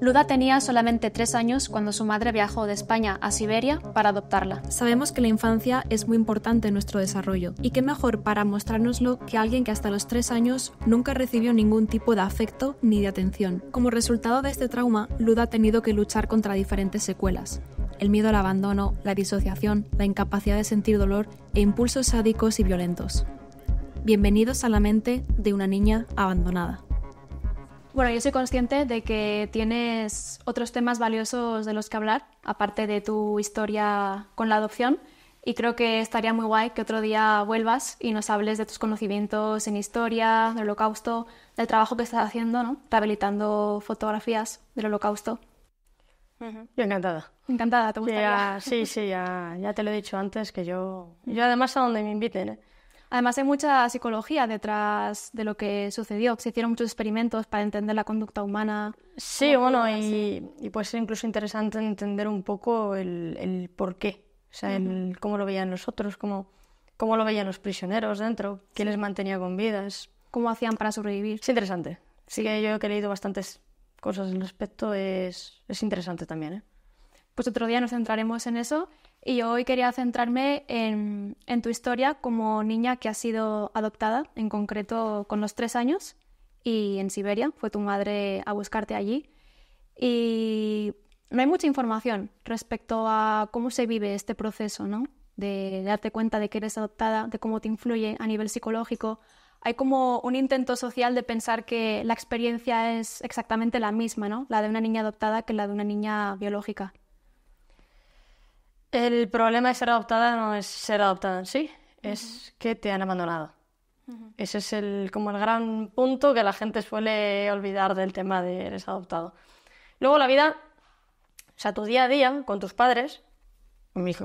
Luda tenía solamente 3 años cuando su madre viajó de España a Siberia para adoptarla. Sabemos que la infancia es muy importante en nuestro desarrollo, y qué mejor para mostrárnoslo que alguien que hasta los 3 años nunca recibió ningún tipo de afecto ni de atención. Como resultado de este trauma, Luda ha tenido que luchar contra diferentes secuelas: el miedo al abandono, la disociación, la incapacidad de sentir dolor e impulsos sádicos y violentos. Bienvenidos a la mente de una niña abandonada. Bueno, yo soy consciente de que tienes otros temas valiosos de los que hablar, aparte de tu historia con la adopción, y creo que estaría muy guay que otro día vuelvas y nos hables de tus conocimientos en historia, del Holocausto, del trabajo que estás haciendo, ¿no? Rehabilitando fotografías del Holocausto. Yo encantada. Encantada, ¿te gustaría? Sí, ya te lo he dicho antes, que yo además a donde me inviten, ¿eh? Además hay mucha psicología detrás de lo que sucedió. Se hicieron muchos experimentos para entender la conducta humana. Sí, bueno, y puede ser incluso interesante entender un poco el por qué. O sea, cómo lo veían los otros, cómo lo veían los prisioneros dentro, qué les mantenía con vida. ¿Cómo hacían para sobrevivir? Es interesante. Sí que yo que he leído bastantes cosas al respecto, es interesante también, ¿eh? Pues otro día nos centraremos en eso. Y yo hoy quería centrarme en tu historia como niña que ha sido adoptada, en concreto con los 3 años, y en Siberia. Fue tu madre a buscarte allí. Y no hay mucha información respecto a cómo se vive este proceso, ¿no? De darte cuenta de que eres adoptada, de cómo te influye a nivel psicológico. Hay como un intento social de pensar que la experiencia es exactamente la misma, ¿no? La de una niña adoptada que la de una niña biológica. El problema de ser adoptada no es ser adoptada en sí, es que te han abandonado. Ese es como el gran punto que la gente suele olvidar del tema de eres adoptado. Luego la vida, o sea, tu día a día con tus padres,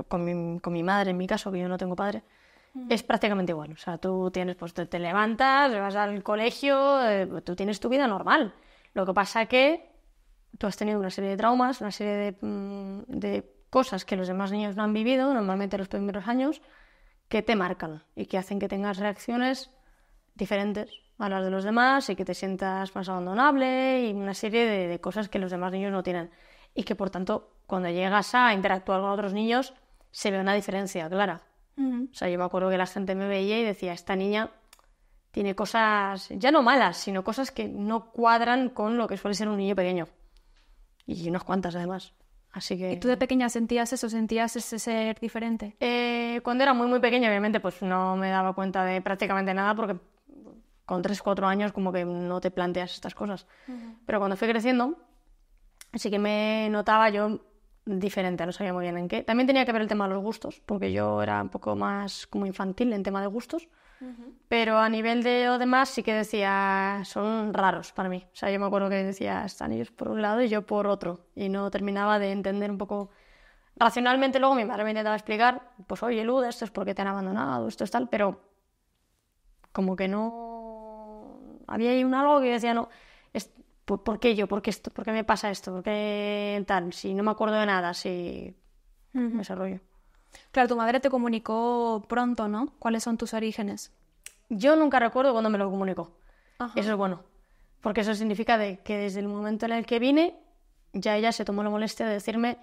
con mi madre en mi caso, que yo no tengo padre, es prácticamente igual. O sea, tú tienes, pues te levantas, vas al colegio, tú tienes tu vida normal. Lo que pasa es que tú has tenido una serie de traumas, una serie de cosas que los demás niños no han vivido, normalmente los primeros años, que te marcan y que hacen que tengas reacciones diferentes a las de los demás y que te sientas más abandonable y una serie de cosas que los demás niños no tienen. Y que, por tanto, cuando llegas a interactuar con otros niños, se ve una diferencia clara. O sea, yo me acuerdo que la gente me veía y decía, esta niña tiene cosas, ya no malas, sino cosas que no cuadran con lo que suele ser un niño pequeño. Y unas cuantas, además. Así que... ¿Y tú de pequeña sentías eso? ¿Sentías ese ser diferente? Cuando era muy, muy pequeña, obviamente, pues no me daba cuenta de prácticamente nada porque con 3 o 4 años como que no te planteas estas cosas. Pero cuando fui creciendo, sí que me notaba yo diferente, no sabía muy bien en qué. También tenía que ver el tema de los gustos, porque yo era un poco más como infantil en tema de gustos. Pero a nivel de lo demás sí que decía, son raros para mí. O sea, yo me acuerdo que decía, están ellos por un lado y yo por otro. Y no terminaba de entender un poco racionalmente. Luego mi madre me intentaba explicar, pues oye, Luda, esto es porque te han abandonado, esto es tal, pero como que no... Había ahí algo que yo decía, no, ¿por qué yo? ¿Por qué esto? ¿Por qué me pasa esto? ¿Por qué tal? Si no me acuerdo de nada, si ese rollo. Claro, tu madre te comunicó pronto, ¿no? ¿Cuáles son tus orígenes? Yo nunca recuerdo cuándo me lo comunicó. Ajá. Eso es bueno, porque eso significa que desde el momento en el que vine, ya ella se tomó la molestia de decirme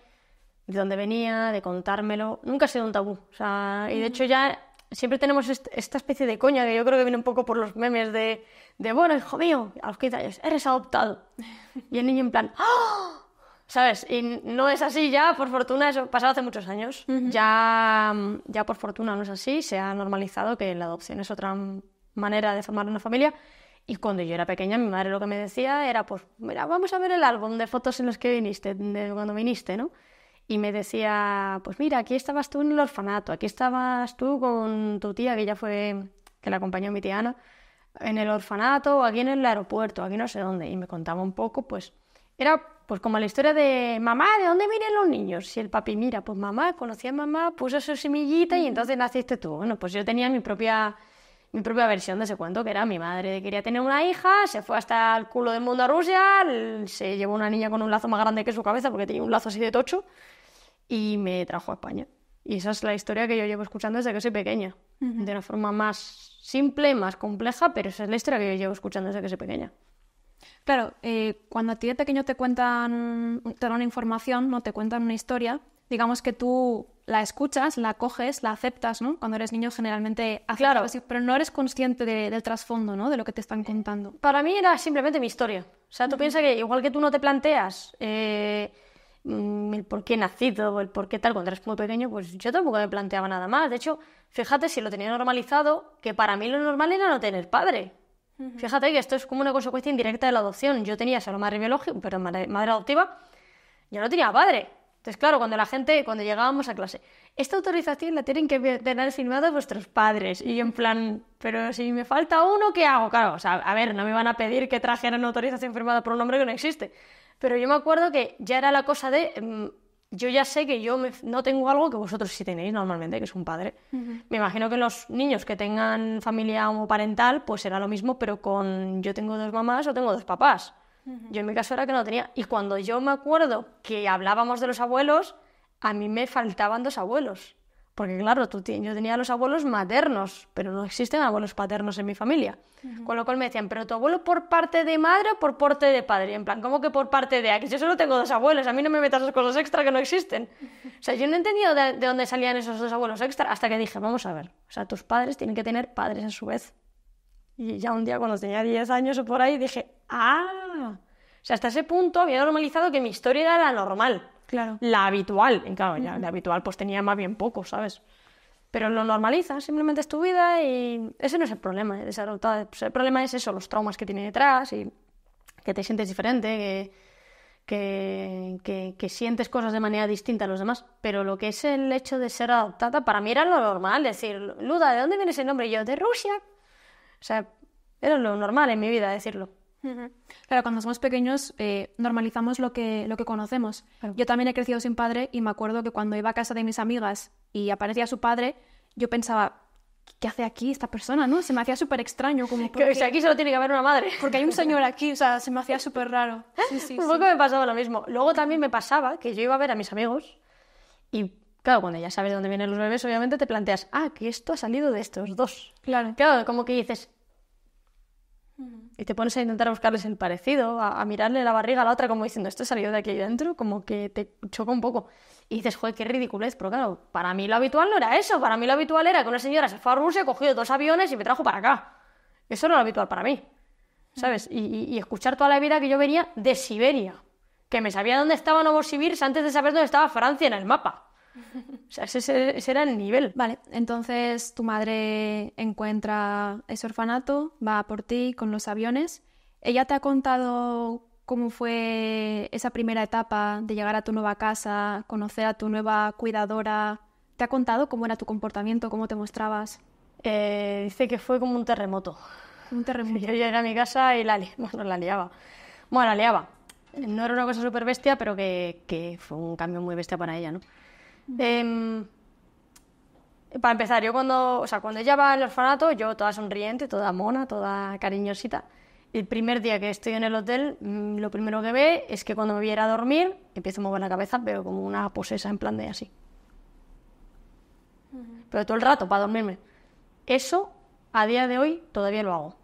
de dónde venía, de contármelo. Nunca ha sido un tabú. O sea, y de hecho ya siempre tenemos esta especie de coña que yo creo que viene un poco por los memes de bueno, hijo mío, a los 15 años, eres adoptado. Y el niño en plan, ¡oh! ¿Sabes? Y no es así ya, por fortuna, eso pasado hace muchos años. Ya por fortuna no es así, se ha normalizado que la adopción es otra manera de formar una familia. Y cuando yo era pequeña, mi madre lo que me decía era, pues, mira, vamos a ver el álbum de fotos en los que viniste, de cuando viniste, ¿no? Y me decía, pues mira, aquí estabas tú en el orfanato, aquí estabas tú con tu tía, que ya fue, que la acompañó mi tía Ana, en el orfanato, o aquí en el aeropuerto, aquí no sé dónde. Y me contaba un poco, pues, era pues como la historia de mamá, ¿de dónde vienen los niños? Y el papi, mira, pues mamá, conocí a mamá, puso su semillita y entonces naciste tú. Bueno, pues yo tenía mi propia versión de ese cuento, que era mi madre quería tener una hija, se fue hasta el culo del mundo a Rusia, se llevó una niña con un lazo más grande que su cabeza, porque tenía un lazo así de tocho, y me trajo a España. Y esa es la historia que yo llevo escuchando desde que soy pequeña, de una forma más simple, más compleja, pero esa es la historia que yo llevo escuchando desde que soy pequeña. Claro, cuando a ti de pequeño te dan una información, ¿no? Te cuentan una historia, digamos que tú la escuchas, la coges, la aceptas, ¿no? Cuando eres niño generalmente haces algo así, pero no eres consciente del trasfondo, ¿no? De lo que te están contando. Para mí era simplemente mi historia. O sea, tú piensas que igual que tú no te planteas el por qué he nacido o el por qué tal cuando eres muy pequeño, pues yo tampoco me planteaba nada más. De hecho, fíjate si lo tenía normalizado, que para mí lo normal era no tener padre. Fíjate que esto es como una consecuencia indirecta de la adopción. Yo tenía solo madre biológica, pero madre adoptiva, yo no tenía padre. Entonces, claro, cuando llegábamos a clase, esta autorización la tienen que tener firmada vuestros padres. Y yo en plan, pero si me falta uno, ¿qué hago? Claro, o sea, a ver, no me van a pedir que trajera una autorización firmada por un hombre que no existe. Pero yo me acuerdo que ya era la cosa de... yo ya sé que yo no tengo algo que vosotros sí tenéis normalmente, que es un padre. Me imagino que los niños que tengan familia homoparental, pues será lo mismo, pero yo tengo 2 mamás o tengo 2 papás. Yo en mi caso era que no tenía. Y cuando yo me acuerdo que hablábamos de los abuelos, a mí me faltaban 2 abuelos. Porque claro, yo tenía los abuelos maternos, pero no existen abuelos paternos en mi familia. Con lo cual me decían, ¿pero tu abuelo por parte de madre o por parte de padre? Y en plan, ¿cómo que por parte de aquí? Yo solo tengo 2 abuelos, a mí no me metas esas cosas extra que no existen. O sea, yo no he entendido de dónde salían esos 2 abuelos extra hasta que dije, vamos a ver, o sea, tus padres tienen que tener padres a su vez. Y ya un día cuando tenía 10 años o por ahí dije, ¡ah! O sea, hasta ese punto había normalizado que mi historia era la normal. Claro. La habitual. Y claro, ya la habitual pues tenía más bien poco, ¿sabes? Pero lo normalizas, simplemente es tu vida y ese no es el problema de ser adoptada. Pues el problema es eso, los traumas que tiene detrás y que te sientes diferente, que sientes cosas de manera distinta a los demás. Pero lo que es el hecho de ser adoptada, para mí era lo normal. Decir, Luda, ¿de dónde viene ese nombre? Y yo, de Rusia. O sea, era lo normal en mi vida decirlo. Claro, cuando somos pequeños normalizamos lo que conocemos. Claro. Yo también he crecido sin padre y me acuerdo que cuando iba a casa de mis amigas y aparecía su padre, yo pensaba, ¿qué hace aquí esta persona? ¿No? Se me hacía súper extraño. Como porque... O sea, aquí solo tiene que haber una madre. Porque hay un señor aquí, o sea, se me hacía súper raro. Sí, un poco me pasaba lo mismo. Luego también me pasaba que yo iba a ver a mis amigos y, claro, cuando ya sabes de dónde vienen los bebés, obviamente te planteas, que esto ha salido de estos 2. Claro, como que dices... Y te pones a intentar buscarles el parecido, a mirarle la barriga a la otra como diciendo, esto salió de aquí dentro, como que te choca un poco. Y dices, joder, qué ridiculez, pero claro, para mí lo habitual no era eso, para mí lo habitual era que una señora se fue a Rusia, cogió 2 aviones y me trajo para acá. Eso era lo habitual para mí, ¿sabes? Y escuchar toda la vida que yo venía de Siberia, que me sabía dónde estaba Novosibirsk antes de saber dónde estaba Francia en el mapa. O sea, ese era el nivel. Vale, entonces tu madre encuentra ese orfanato, va por ti con los aviones. ¿Ella te ha contado cómo fue esa primera etapa de llegar a tu nueva casa, conocer a tu nueva cuidadora? ¿Te ha contado cómo era tu comportamiento, cómo te mostrabas? Dice que fue como un terremoto. Un terremoto. Yo llegué a mi casa y la liaba. Bueno, la liaba. No era una cosa súper bestia, pero que fue un cambio muy bestia para ella, ¿no? Para empezar, yo cuando ella va al orfanato, yo toda sonriente, toda mona, toda cariñosita. El primer día que estoy en el hotel, lo primero que ve es que cuando me viera a dormir, empiezo a mover la cabeza, veo como una posesa en plan de así. Pero todo el rato, para dormirme. Eso, a día de hoy, todavía lo hago.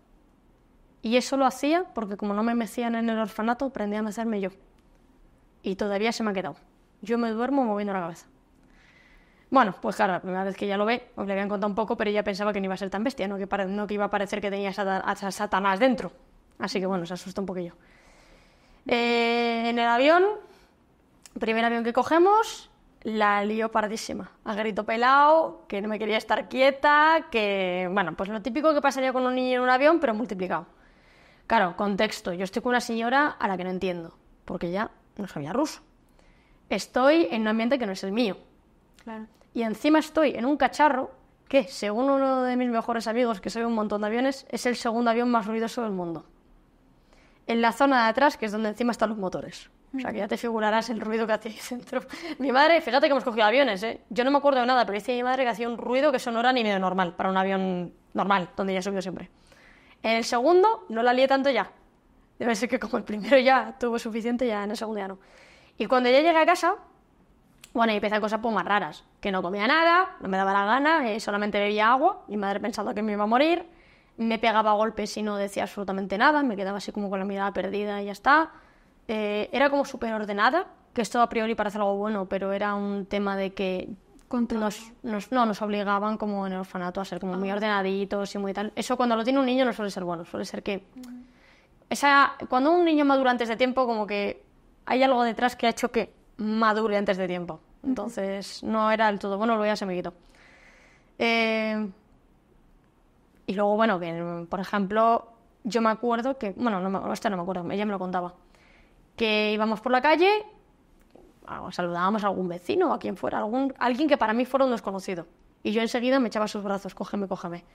Y eso lo hacía porque como no me mecían en el orfanato, aprendí a mecerme yo. Y todavía se me ha quedado. Yo me duermo moviendo la cabeza. Bueno, pues claro, la primera vez que ella lo ve, os le habían contado un poco, pero ella pensaba que no iba a ser tan bestia, no que iba a parecer que tenía a Satanás dentro. Así que bueno, se asustó un poquillo. En el avión, primer avión que cogemos, la lío pardísima. A grito pelado, que no me quería estar quieta, que... Bueno, pues lo típico que pasaría con un niño en un avión, pero multiplicado. Claro, contexto, yo estoy con una señora a la que no entiendo, porque ella no sabía ruso. Estoy en un ambiente que no es el mío. Claro. Y encima estoy en un cacharro que, según uno de mis mejores amigos, que sabe un montón de aviones, es el segundo avión más ruidoso del mundo. En la zona de atrás, que es donde encima están los motores. O sea, que ya te figurarás el ruido que hacía ahí dentro. Mi madre, fíjate que hemos cogido aviones, ¿eh? Yo no me acuerdo de nada, pero dice mi madre que hacía un ruido que eso no era ni medio normal para un avión normal, donde ella subió siempre. En el segundo no la lié tanto ya. Debe ser que como el primero ya tuvo suficiente, ya en el segundo ya no. Y cuando ya llegué a casa... Bueno, y empiezan cosas pues más raras, que no comía nada, no me daba la gana, solamente bebía agua, mi madre pensando que me iba a morir, me pegaba golpes y no decía absolutamente nada, me quedaba así como con la mirada perdida y ya está. Era como súper ordenada, que esto a priori parece algo bueno, pero era un tema de que nos obligaban como en el orfanato a ser como muy ordenaditos y muy tal. Eso cuando lo tiene un niño no suele ser bueno, suele ser que... cuando un niño madura antes de tiempo, como que hay algo detrás que ha hecho que madure antes de tiempo. Entonces no era del todo bueno, luego ya se me quitó. Y luego, bueno, que por ejemplo, yo me acuerdo que... Bueno, no me acuerdo, ella me lo contaba. Que íbamos por la calle, saludábamos a algún vecino o a quien fuera, alguien que para mí fuera un desconocido. Y yo enseguida me echaba a sus brazos, cógeme, cógeme.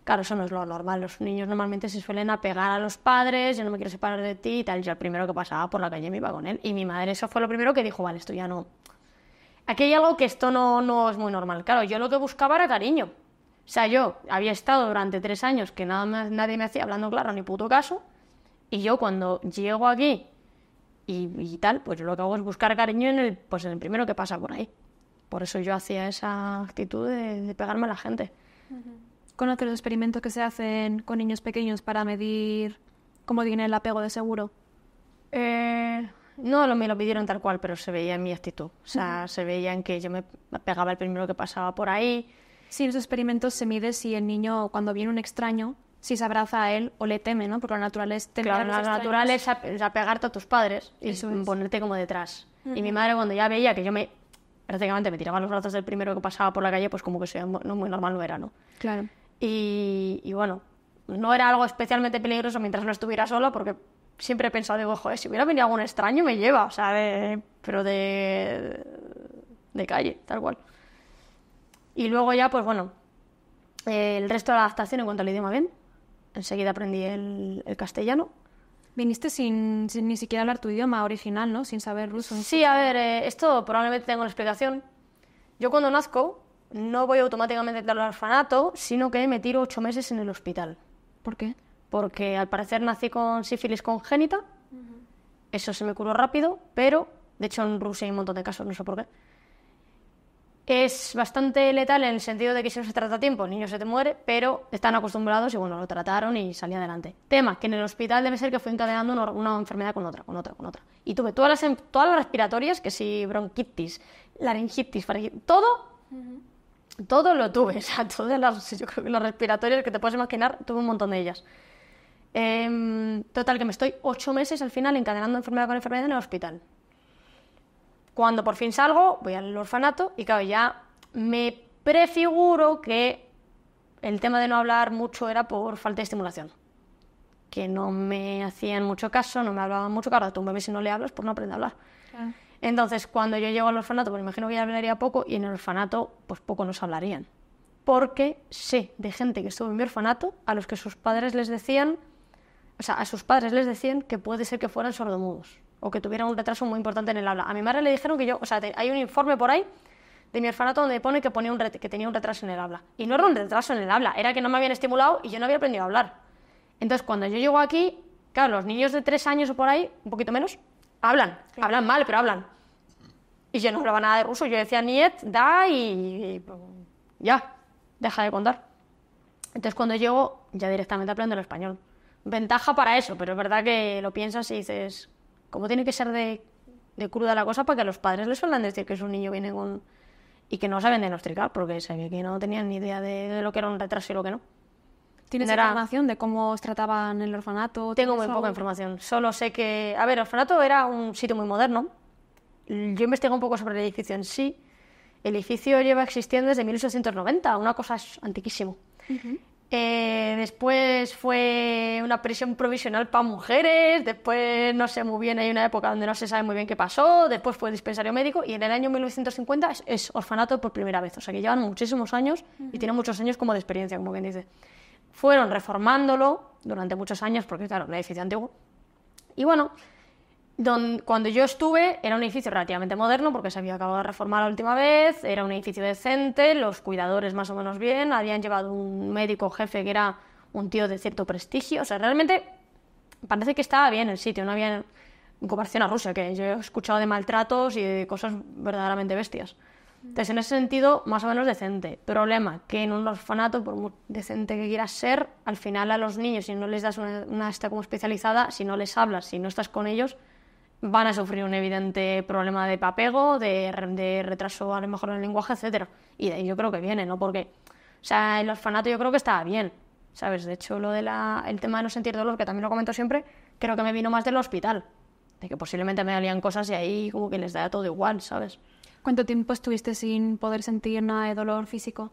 Claro, eso no es lo normal. Los niños normalmente se suelen apegar a los padres, yo no me quiero separar de ti y tal. Yo el primero que pasaba por la calle me iba con él. Y mi madre, eso fue lo primero que dijo, vale, esto ya no... Aquí hay algo que esto no es muy normal. Claro, yo lo que buscaba era cariño. O sea, yo había estado durante 3 años que nadie me hacía hablando claro ni puto caso. Y yo cuando llego aquí y tal, pues yo lo que hago es buscar cariño en el primero que pasa por ahí. Por eso yo hacía esa actitud de pegarme a la gente. ¿Conoces los experimentos que se hacen con niños pequeños para medir cómo tiene el apego de seguro? No me lo pidieron tal cual, pero se veía en mi actitud. O sea, se veía en que yo me pegaba el primero que pasaba por ahí. Sí, en esos experimentos se mide si el niño, cuando viene un extraño, si se abraza a él o le teme, ¿no? Porque lo natural es temer a los lo extraños. natural es apegarte a tus padres y ponerte como detrás. Y mi madre, cuando ya veía que yo prácticamente me tiraba los brazos del primero que pasaba por la calle, pues como que no muy normal no era, ¿no? Claro. Y bueno, no era algo especialmente peligroso mientras no estuviera sola, porque siempre he pensado, digo, joder, si hubiera venido algún extraño me lleva, o sea, pero de calle, tal cual. Y luego ya, pues bueno, el resto de la adaptación en cuanto al idioma bien. Enseguida aprendí el castellano. Viniste sin ni siquiera hablar tu idioma original, ¿no? Sin saber ruso. Sí, a ver, esto probablemente tengo una explicación. Yo cuando nazco no voy automáticamente al orfanato, sino que me tiro 8 meses en el hospital. ¿Por qué? Porque al parecer nací con sífilis congénita. Eso se me curó rápido, pero de hecho en Rusia hay un montón de casos, no sé por qué. Es bastante letal en el sentido de que si no se trata a tiempo el niño se te muere, pero están acostumbrados y bueno, lo trataron y salí adelante. Tema, que en el hospital debe ser que fue encadenando una enfermedad con otra. Y tuve todas las respiratorias, que si bronquitis, laringitis, todo lo tuve. O sea, yo creo que las respiratorias que te puedes imaginar, tuve un montón de ellas. Total, que me estoy 8 meses al final encadenando enfermedad con enfermedad en el hospital. Cuando por fin salgo, voy al orfanato y claro, ya me prefiguro que el tema de no hablar mucho era por falta de estimulación. Que no me hacían mucho caso, no me hablaban mucho. Claro, a tu bebé si no le hablas, pues no aprende a hablar. Claro. Entonces, cuando yo llego al orfanato, pues imagino que ya hablaría poco y en el orfanato, pues poco nos hablarían. Porque sé de gente que estuvo en mi orfanato a los que sus padres les decían, a sus padres les decían que puede ser que fueran sordomudos. O que tuviera un retraso muy importante en el habla. A mi madre le dijeron que hay un informe por ahí de mi orfanato donde pone que tenía un retraso en el habla. Y no era un retraso en el habla, era que no me habían estimulado y yo no había aprendido a hablar. Entonces, cuando yo llego aquí, claro, los niños de 3 años o por ahí, un poquito menos, hablan mal, pero hablan. Y yo no hablaba nada de ruso, yo decía niet, da y ya, deja de contar. Entonces, cuando llego, ya directamente aprendo el español. Ventaja para eso, pero es verdad que lo piensas y dices... ¿Cómo tiene que ser de cruda la cosa para que a los padres les suelen decir que su niño viene con... y que no saben diagnosticar? Porque se ve que no tenían ni idea de lo que era un retraso y lo que no. ¿Tienes información de cómo os trataban en el orfanato? Tengo muy poca información. Solo sé que... A ver, el orfanato era un sitio muy moderno. Yo investigué un poco sobre el edificio en sí. El edificio lleva existiendo desde 1890, una cosa antiquísimo. Después fue una prisión provisional para mujeres, después no sé muy bien, hay una época donde no se sabe muy bien qué pasó, después fue dispensario médico y en el año 1950 es orfanato por primera vez, o sea que llevan muchísimos años y tienen muchos años como de experiencia, como quien dice. Fueron reformándolo durante muchos años porque claro, un edificio antiguo y bueno, cuando yo estuve era un edificio relativamente moderno porque se había acabado de reformar la última vez, era un edificio decente, los cuidadores más o menos bien, habían llevado un médico jefe que era un tío de cierto prestigio, o sea, realmente parece que estaba bien el sitio, no había en comparación a Rusia, que yo he escuchado de maltratos y de cosas verdaderamente bestias. Entonces, en ese sentido, más o menos decente. Problema, que en un orfanato, por muy decente que quieras ser, al final a los niños, si no les das una esta como especializada, si no les hablas, si no estás con ellos, van a sufrir un evidente problema de apego, de retraso a lo mejor en el lenguaje, etcétera. Y de ahí yo creo que viene, ¿no? Porque, o sea, el orfanato yo creo que estaba bien, ¿sabes? De hecho, lo de el tema de no sentir dolor, que también lo comento siempre, creo que me vino más del hospital. De que posiblemente me dolían cosas y ahí como que les da todo igual, ¿sabes? ¿Cuánto tiempo estuviste sin poder sentir nada de dolor físico?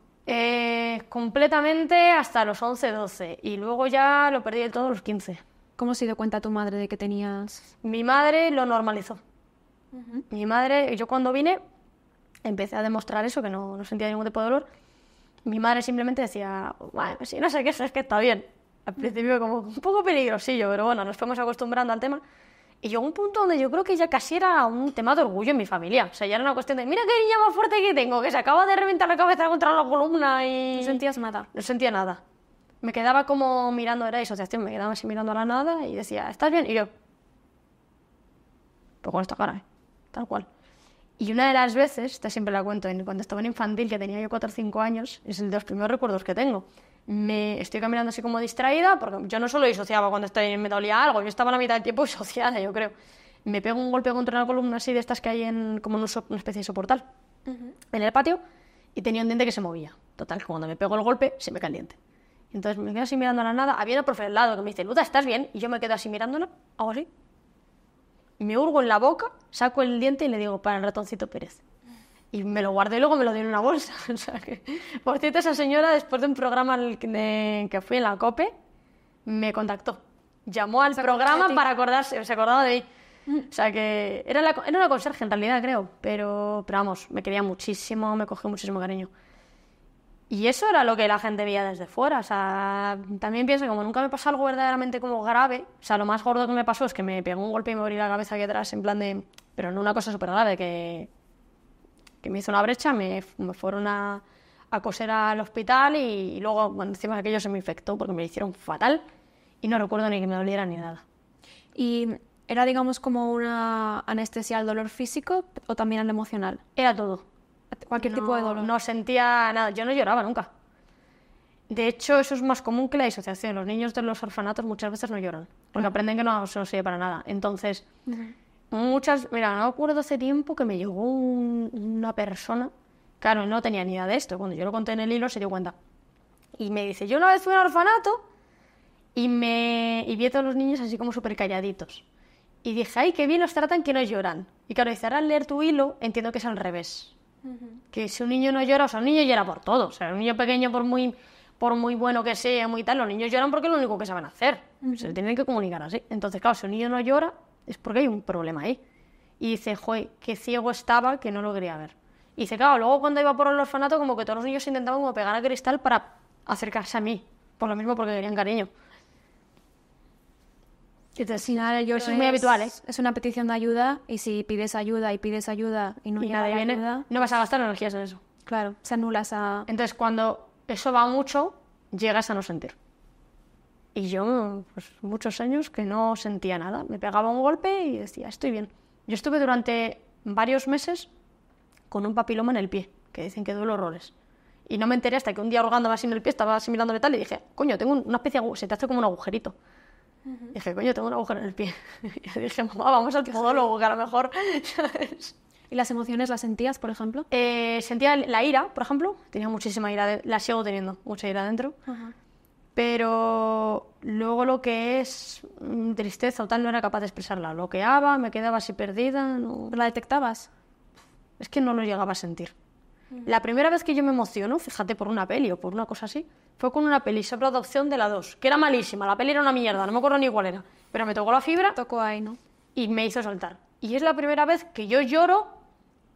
Completamente hasta los 11, 12. Y luego ya lo perdí del todo a los 15. ¿Cómo se dio cuenta tu madre de que tenías...? Mi madre lo normalizó. Mi madre, yo cuando vine, empecé a demostrar eso, que no sentía ningún tipo de dolor. Mi madre simplemente decía, bueno, pues sí, no sé qué, eso es que está bien. Al principio como un poco peligrosillo, pero bueno, nos fuimos acostumbrando al tema. Y llegó un punto donde yo creo que ya casi era un tema de orgullo en mi familia. O sea, ya era una cuestión de, mira qué niña más fuerte que tengo, que se acaba de reventar la cabeza contra la columna y... ¿No sentías nada? No sentía nada. Me quedaba como mirando, era disociación, me quedaba así mirando a la nada y decía, ¿estás bien? Y yo, pues con esta cara, tal cual. Y una de las veces, esta siempre la cuento, cuando estaba en infantil, que tenía yo 4 o 5 años, es el de los primeros recuerdos que tengo. Me estoy caminando así como distraída, porque yo no solo disociaba cuando me dolía algo, yo estaba la mitad del tiempo disociada, yo creo. Me pego un golpe contra una columna así de estas que hay como en una especie de soportal, en el patio, y tenía un diente que se movía. Total, que cuando me pego el golpe, se me cae el diente. Entonces me quedo así mirando a la nada, había una profe al lado que me dice, Luda, ¿estás bien? Y yo me quedo así mirándola, hago así. Me hurgo en la boca, saco el diente y le digo, para el ratoncito Pérez. Y me lo guardé y luego me lo dio en una bolsa. O sea que, por cierto, esa señora, después de un programa que fui en la COPE, me contactó. Llamó al programa para acordarse, se acordaba de mí. O sea que era una conserje en realidad, creo. Pero vamos, me quería muchísimo, me cogió muchísimo cariño. Y eso era lo que la gente veía desde fuera. O sea, también pienso que como nunca me pasó algo verdaderamente como grave, o sea, lo más gordo que me pasó es que me pegó un golpe y me abrí la cabeza aquí atrás, en plan de... Pero no una cosa súper grave, que me hizo una brecha, me fueron a coser al hospital y luego, bueno, encima de aquello se me infectó porque me lo hicieron fatal y no recuerdo ni que me doliera ni nada. ¿Y era, digamos, como una anestesia al dolor físico o también al emocional? Era todo. Cualquier tipo de dolor. No sentía nada, yo no lloraba nunca. De hecho, eso es más común que la disociación. Los niños de los orfanatos muchas veces no lloran, porque aprenden que no sirve para nada. Entonces, mira, no acuerdo hace tiempo que me llegó una persona, claro, no tenía ni idea de esto, cuando yo lo conté en el hilo se dio cuenta. Y me dice, yo una vez fui a un orfanato y vi a todos los niños así como súper calladitos. Y dije, ay, qué bien los tratan que no lloran. Y claro, dice, ahora al leer tu hilo entiendo que es al revés. Que si un niño no llora, o sea, un niño llora por todo. O sea, un niño pequeño, por muy bueno que sea, muy tal, los niños lloran porque es lo único que saben hacer. Se tienen que comunicar así. Entonces, claro, si un niño no llora, es porque hay un problema ahí. Y dice, joder, qué ciego estaba que no lo quería ver. Y dice, claro, luego cuando iba por el orfanato, como que todos los niños intentaban como pegar a cristal para acercarse a mí. Por lo mismo, porque querían cariño. Entonces, Al final, eso es muy habitual, ¿eh? Es una petición de ayuda y si pides ayuda y no llega nadie la viene, ayuda, no vas a gastar energías en eso. claro, se anula esa... Entonces, cuando eso va mucho, llegas a no sentir. Y yo, pues, muchos años que no sentía nada. Me pegaba un golpe y decía, estoy bien. Yo estuve durante varios meses con un papiloma en el pie, que dicen que duele horrores. Y no me enteré hasta que un día hurgándome así en el pie, estaba así mirando metal y dije, coño, tengo una especie de... se te hace como un agujerito. Dije, coño, tengo un agujero en el pie. Y dije, mamá, vamos al podólogo, que a lo mejor... ¿sabes? ¿Y las emociones las sentías, por ejemplo? Sentía la ira, por ejemplo. Tenía muchísima ira, la sigo teniendo, mucha ira dentro. Pero luego lo que es tristeza o tal no era capaz de expresarla. Bloqueaba, me quedaba así perdida. No... ¿La detectabas? Es que no lo llegaba a sentir. La primera vez que yo me emociono, fíjate, por una peli o por una cosa así, fue con una peli sobre adopción de la 2, que era malísima, la peli era una mierda, no me acuerdo ni cuál era, pero me tocó la fibra Tocó ahí, ¿no? y me hizo saltar. Y es la primera vez que yo lloro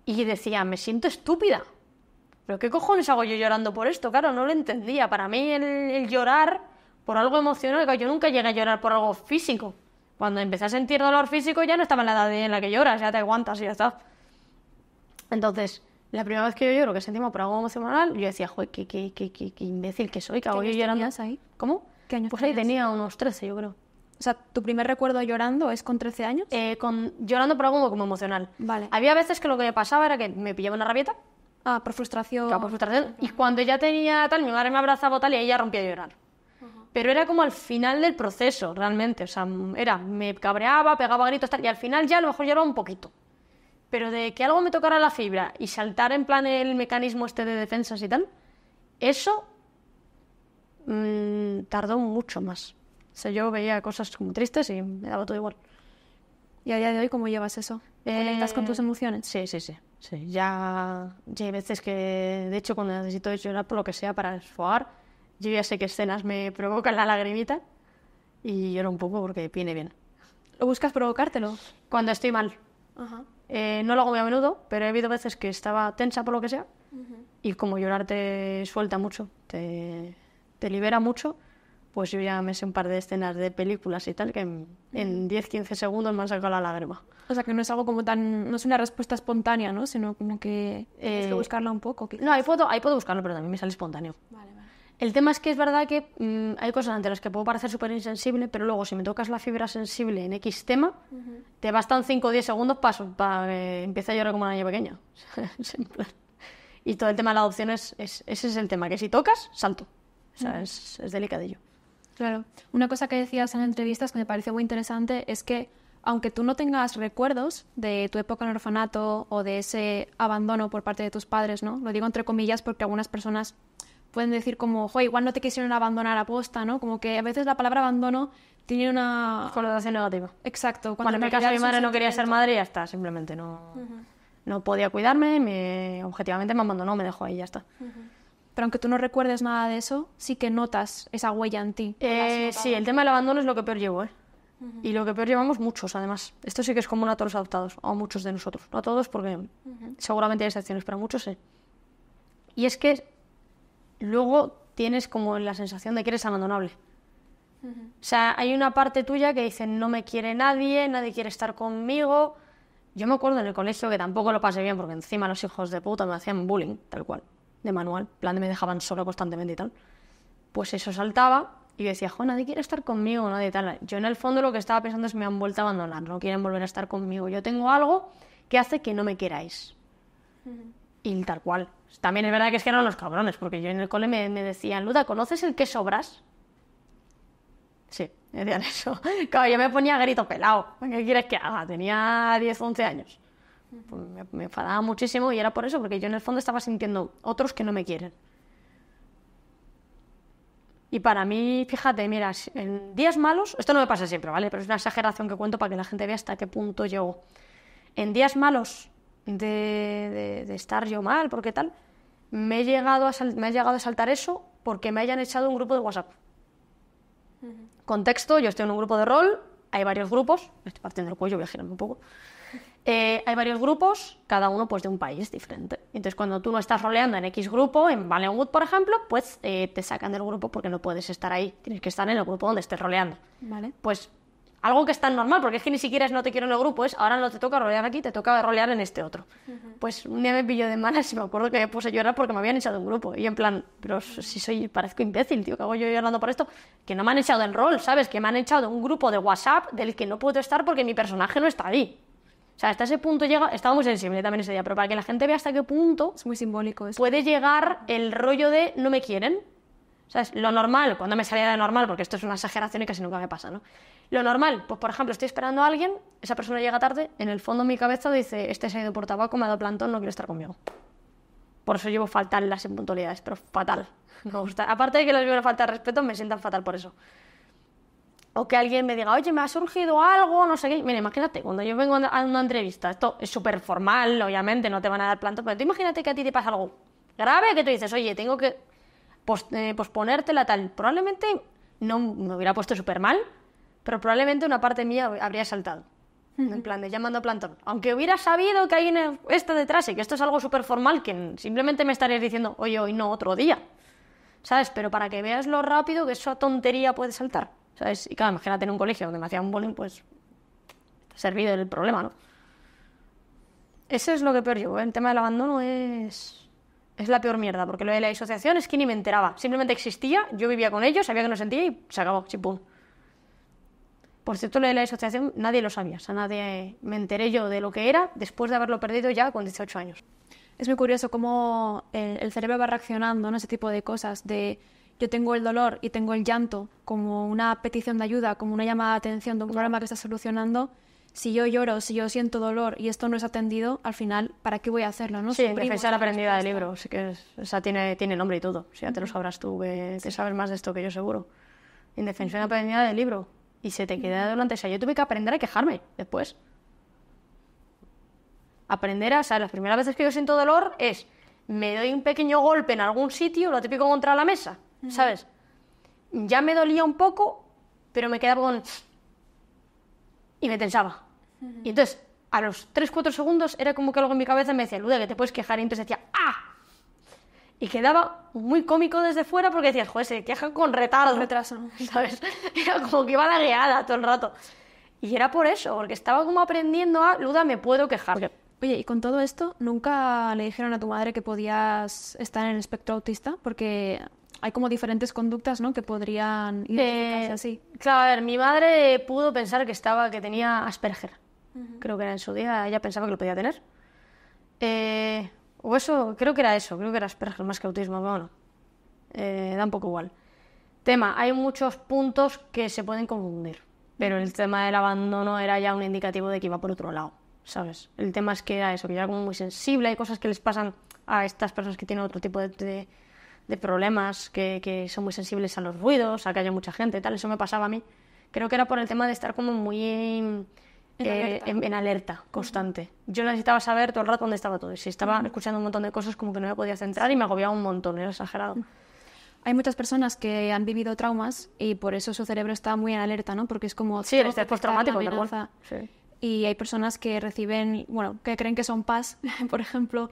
y decía, me siento estúpida. ¿Pero qué cojones hago yo llorando por esto? Claro, no lo entendía. Para mí el llorar por algo emocional, yo nunca llegué a llorar por algo físico. Cuando empecé a sentir dolor físico ya no estaba en la edad en la que lloras, ya te aguantas y ya está. Entonces, la primera vez que yo lloro, que sentimos por algo emocional, yo decía, joder, qué imbécil que soy, que hago yo llorando. ¿Qué años tenías ahí? ¿Cómo? ¿Qué años Pues ahí tenías? tenía unos 13, yo creo. O sea, ¿tu primer recuerdo llorando es con 13 años? Llorando por algo como emocional. Vale. Había veces que lo que me pasaba era que me pillaba una rabieta, Ah, por frustración. Claro, por frustración. Y cuando ya tenía tal, mi madre me abrazaba tal y ella rompía a llorar. Pero era como al final del proceso, realmente. O sea, me cabreaba, pegaba gritos tal, y al final ya a lo mejor lloraba un poquito. Pero de que algo me tocara la fibra y saltar en plan el mecanismo este de defensas y tal, eso tardó mucho más. O sea, yo veía cosas como tristes y me daba todo igual. ¿Y a día de hoy cómo llevas eso? ¿Conectas con tus emociones? Sí. Ya hay veces que, de hecho, cuando necesito llorar por lo que sea para desfogar, yo ya sé qué escenas me provocan la lagrimita y lloro un poco porque viene bien. ¿O buscas provocártelo? Cuando estoy mal. Ajá. No lo hago muy a menudo, pero he habido veces que estaba tensa por lo que sea y como llorar te suelta mucho, te libera mucho, pues yo ya me sé un par de escenas de películas y tal que en 10-15 segundos me han sacado la lágrima. O sea, que no es algo como tan... No es una respuesta espontánea, ¿no? Sino como que tienes que buscarla un poco. No, ahí puedo buscarlo, pero también me sale espontáneo. Vale. El tema es que es verdad que hay cosas ante las que puedo parecer súper insensible, pero luego si me tocas la fibra sensible en X tema, te bastan 5 o 10 segundos para que empiece a llorar como una niña pequeña. Y todo el tema de la adopción ese es el tema, que si tocas, salto. O sea, es delicadillo. Claro. Una cosa que decías en entrevistas que me pareció muy interesante es que aunque tú no tengas recuerdos de tu época en el orfanato o de ese abandono por parte de tus padres, ¿no? Lo digo entre comillas porque algunas personas pueden decir como, igual no te quisieron abandonar a posta, ¿no? Como que a veces la palabra abandono tiene una... connotación negativa. Exacto. Cuando en mi caso mi madre no quería ser madre y ya está, simplemente no podía cuidarme, objetivamente me abandonó, me dejó ahí y ya está. Pero aunque tú no recuerdes nada de eso, sí que notas esa huella en ti. Sí, el tema del abandono es lo que peor llevo, ¿eh? Y lo que peor llevamos muchos, además. Esto sí que es común a todos los adoptados, o a muchos de nosotros. No a todos, porque seguramente hay excepciones, pero a muchos sí. Y es que luego tienes como la sensación de que eres abandonable. O sea, hay una parte tuya que dice, no me quiere nadie quiere estar conmigo. Yo me acuerdo en el colegio que tampoco lo pasé bien, porque encima los hijos de puta me hacían bullying, tal cual, de manual, plan de me dejaban solo constantemente y tal. Pues eso saltaba y yo decía, nadie quiere estar conmigo, nadie tal. Yo en el fondo lo que estaba pensando es me han vuelto a abandonar, no quieren volver a estar conmigo. Yo tengo algo que hace que no me queráis. Y tal cual. También es verdad que eran los cabrones, porque yo en el cole me decían, Luda, ¿conoces el queso Bras? Sí, me decían eso. Claro, yo me ponía grito pelado. ¿Qué quieres que haga? Tenía 10 o 11 años. Pues me enfadaba muchísimo y era por eso, porque yo en el fondo estaba sintiendo otros que no me quieren. Y para mí, fíjate, mira, en días malos, esto no me pasa siempre, ¿vale? Pero es una exageración que cuento para que la gente vea hasta qué punto llego. En días malos de estar yo mal, porque tal, me ha llegado a saltar eso porque me hayan echado un grupo de WhatsApp. Contexto, yo estoy en un grupo de rol, hay varios grupos, me estoy partiendo el cuello, voy a girarme un poco. Hay varios grupos, cada uno pues de un país diferente. Entonces cuando tú no estás roleando en X grupo, en Valenwood por ejemplo, pues te sacan del grupo porque no puedes estar ahí, tienes que estar en el grupo donde estés roleando. Vale. Pues algo que es tan normal, porque es que ni siquiera es no te quiero en el grupo, es ahora no te toca rolear aquí, te toca rolear en este otro. Pues un día me pilló de malas y me acuerdo que me puse a llorar porque me habían echado de un grupo. Y en plan, pero si parezco imbécil, tío, ¿qué hago yo llorando por esto? Que no me han echado del rol, ¿sabes? Que me han echado de un grupo de WhatsApp del que no puedo estar porque mi personaje no está ahí. O sea, hasta ese punto llega... Estaba muy sensible también ese día, pero para que la gente vea hasta qué punto... Es muy simbólico eso. Puede llegar el rollo de no me quieren. ¿Sabes? Lo normal, cuando me salía de normal, porque esto es una exageración y casi nunca me pasa, ¿no? Lo normal, pues por ejemplo, estoy esperando a alguien, esa persona llega tarde, en el fondo de mi cabeza dice, este se ha ido por tabaco, me ha dado plantón, no quiere estar conmigo. Por eso llevo fatal las impuntualidades, pero fatal. No me gusta. Aparte de que les veo una falta de respeto, me sientan fatal por eso. O que alguien me diga, oye, me ha surgido algo, no sé qué. Mira, imagínate, cuando yo vengo a una entrevista, esto es súper formal, obviamente, no te van a dar plantón, pero tú imagínate que a ti te pasa algo grave, que tú dices, oye, tengo que posponértela tal. Probablemente no me hubiera puesto súper mal, pero probablemente una parte mía habría saltado. En plan de llamando a plantón. Aunque hubiera sabido que hay esto detrás y que esto es algo súper formal, que simplemente me estarías diciendo, oye, hoy no, otro día. ¿Sabes? Pero para que veas lo rápido que esa tontería puede saltar. ¿Sabes? Y claro, imagínate en un colegio donde me hacían bullying, pues está servido el problema, ¿no? Eso es lo que peor llevo, ¿eh? El tema del abandono es la peor mierda, porque lo de la disociación es que ni me enteraba. Simplemente existía, yo vivía con ellos, sabía que no sentía y se acabó, chipum. Por cierto, lo de la disociación nadie lo sabía, o sea, me enteré yo de lo que era después de haberlo perdido ya con 18 años. Es muy curioso cómo el cerebro va reaccionando, ¿no? Ese tipo de cosas, de yo tengo el dolor y tengo el llanto como una petición de ayuda, como una llamada de atención de un problema que está solucionando. Si yo lloro, si yo siento dolor y esto no es atendido, al final, ¿para qué voy a hacerlo, no? Sí, en Suprimos defensa de la la aprendida del respuesta. libro, sí que o sea, tiene nombre y todo. O sea, ya te lo sabrás tú, que sabes más de esto que yo seguro. En defensa de la aprendida del libro. Y se te queda delante. O sea, yo tuve que aprender a quejarme después. Aprender o sea, las primeras veces que yo siento dolor es, me doy un pequeño golpe en algún sitio, lo típico contra la mesa, ¿sabes? Ya me dolía un poco, pero me quedaba con... y me tensaba. Y entonces, a los 3-4 segundos, era como que algo en mi cabeza me decía, Luda, que te puedes quejar, y entonces decía, ¡ah! Y quedaba muy cómico desde fuera porque decías, joder, se queja con retardo. Retraso. ¿Sabes? Era como que iba lagueada todo el rato. Y era por eso, porque estaba como aprendiendo a, Luda, me puedo quejar. Oye, y con todo esto, ¿nunca le dijeron a tu madre que podías estar en el espectro autista? Porque hay como diferentes conductas, ¿no? Que podrían identificarse así. Claro, a ver, mi madre pudo pensar que tenía Asperger. Creo que era en su día, ella pensaba que lo podía tener. O eso, creo que era Asperger más que autismo, pero bueno, da un poco igual. Tema, hay muchos puntos que se pueden confundir, pero el tema del abandono era ya un indicativo de que iba por otro lado, ¿sabes? El tema es que era eso, que yo era como muy sensible, hay cosas que les pasan a estas personas que tienen otro tipo de problemas, que son muy sensibles a los ruidos, a que haya mucha gente y tal, eso me pasaba a mí. Creo que era por el tema de estar como muy en alerta constante. Yo necesitaba saber todo el rato dónde estaba todo. Y si estaba escuchando un montón de cosas, como que no me podía centrar y me agobiaba un montón, era exagerado. Hay muchas personas que han vivido traumas y por eso su cerebro está muy en alerta, ¿no? Porque es como... Sí, el todo estrés detectar la postraumático, tal cual. amenaza. Sí. Y hay personas que reciben, bueno, que creen que son PAS, por ejemplo,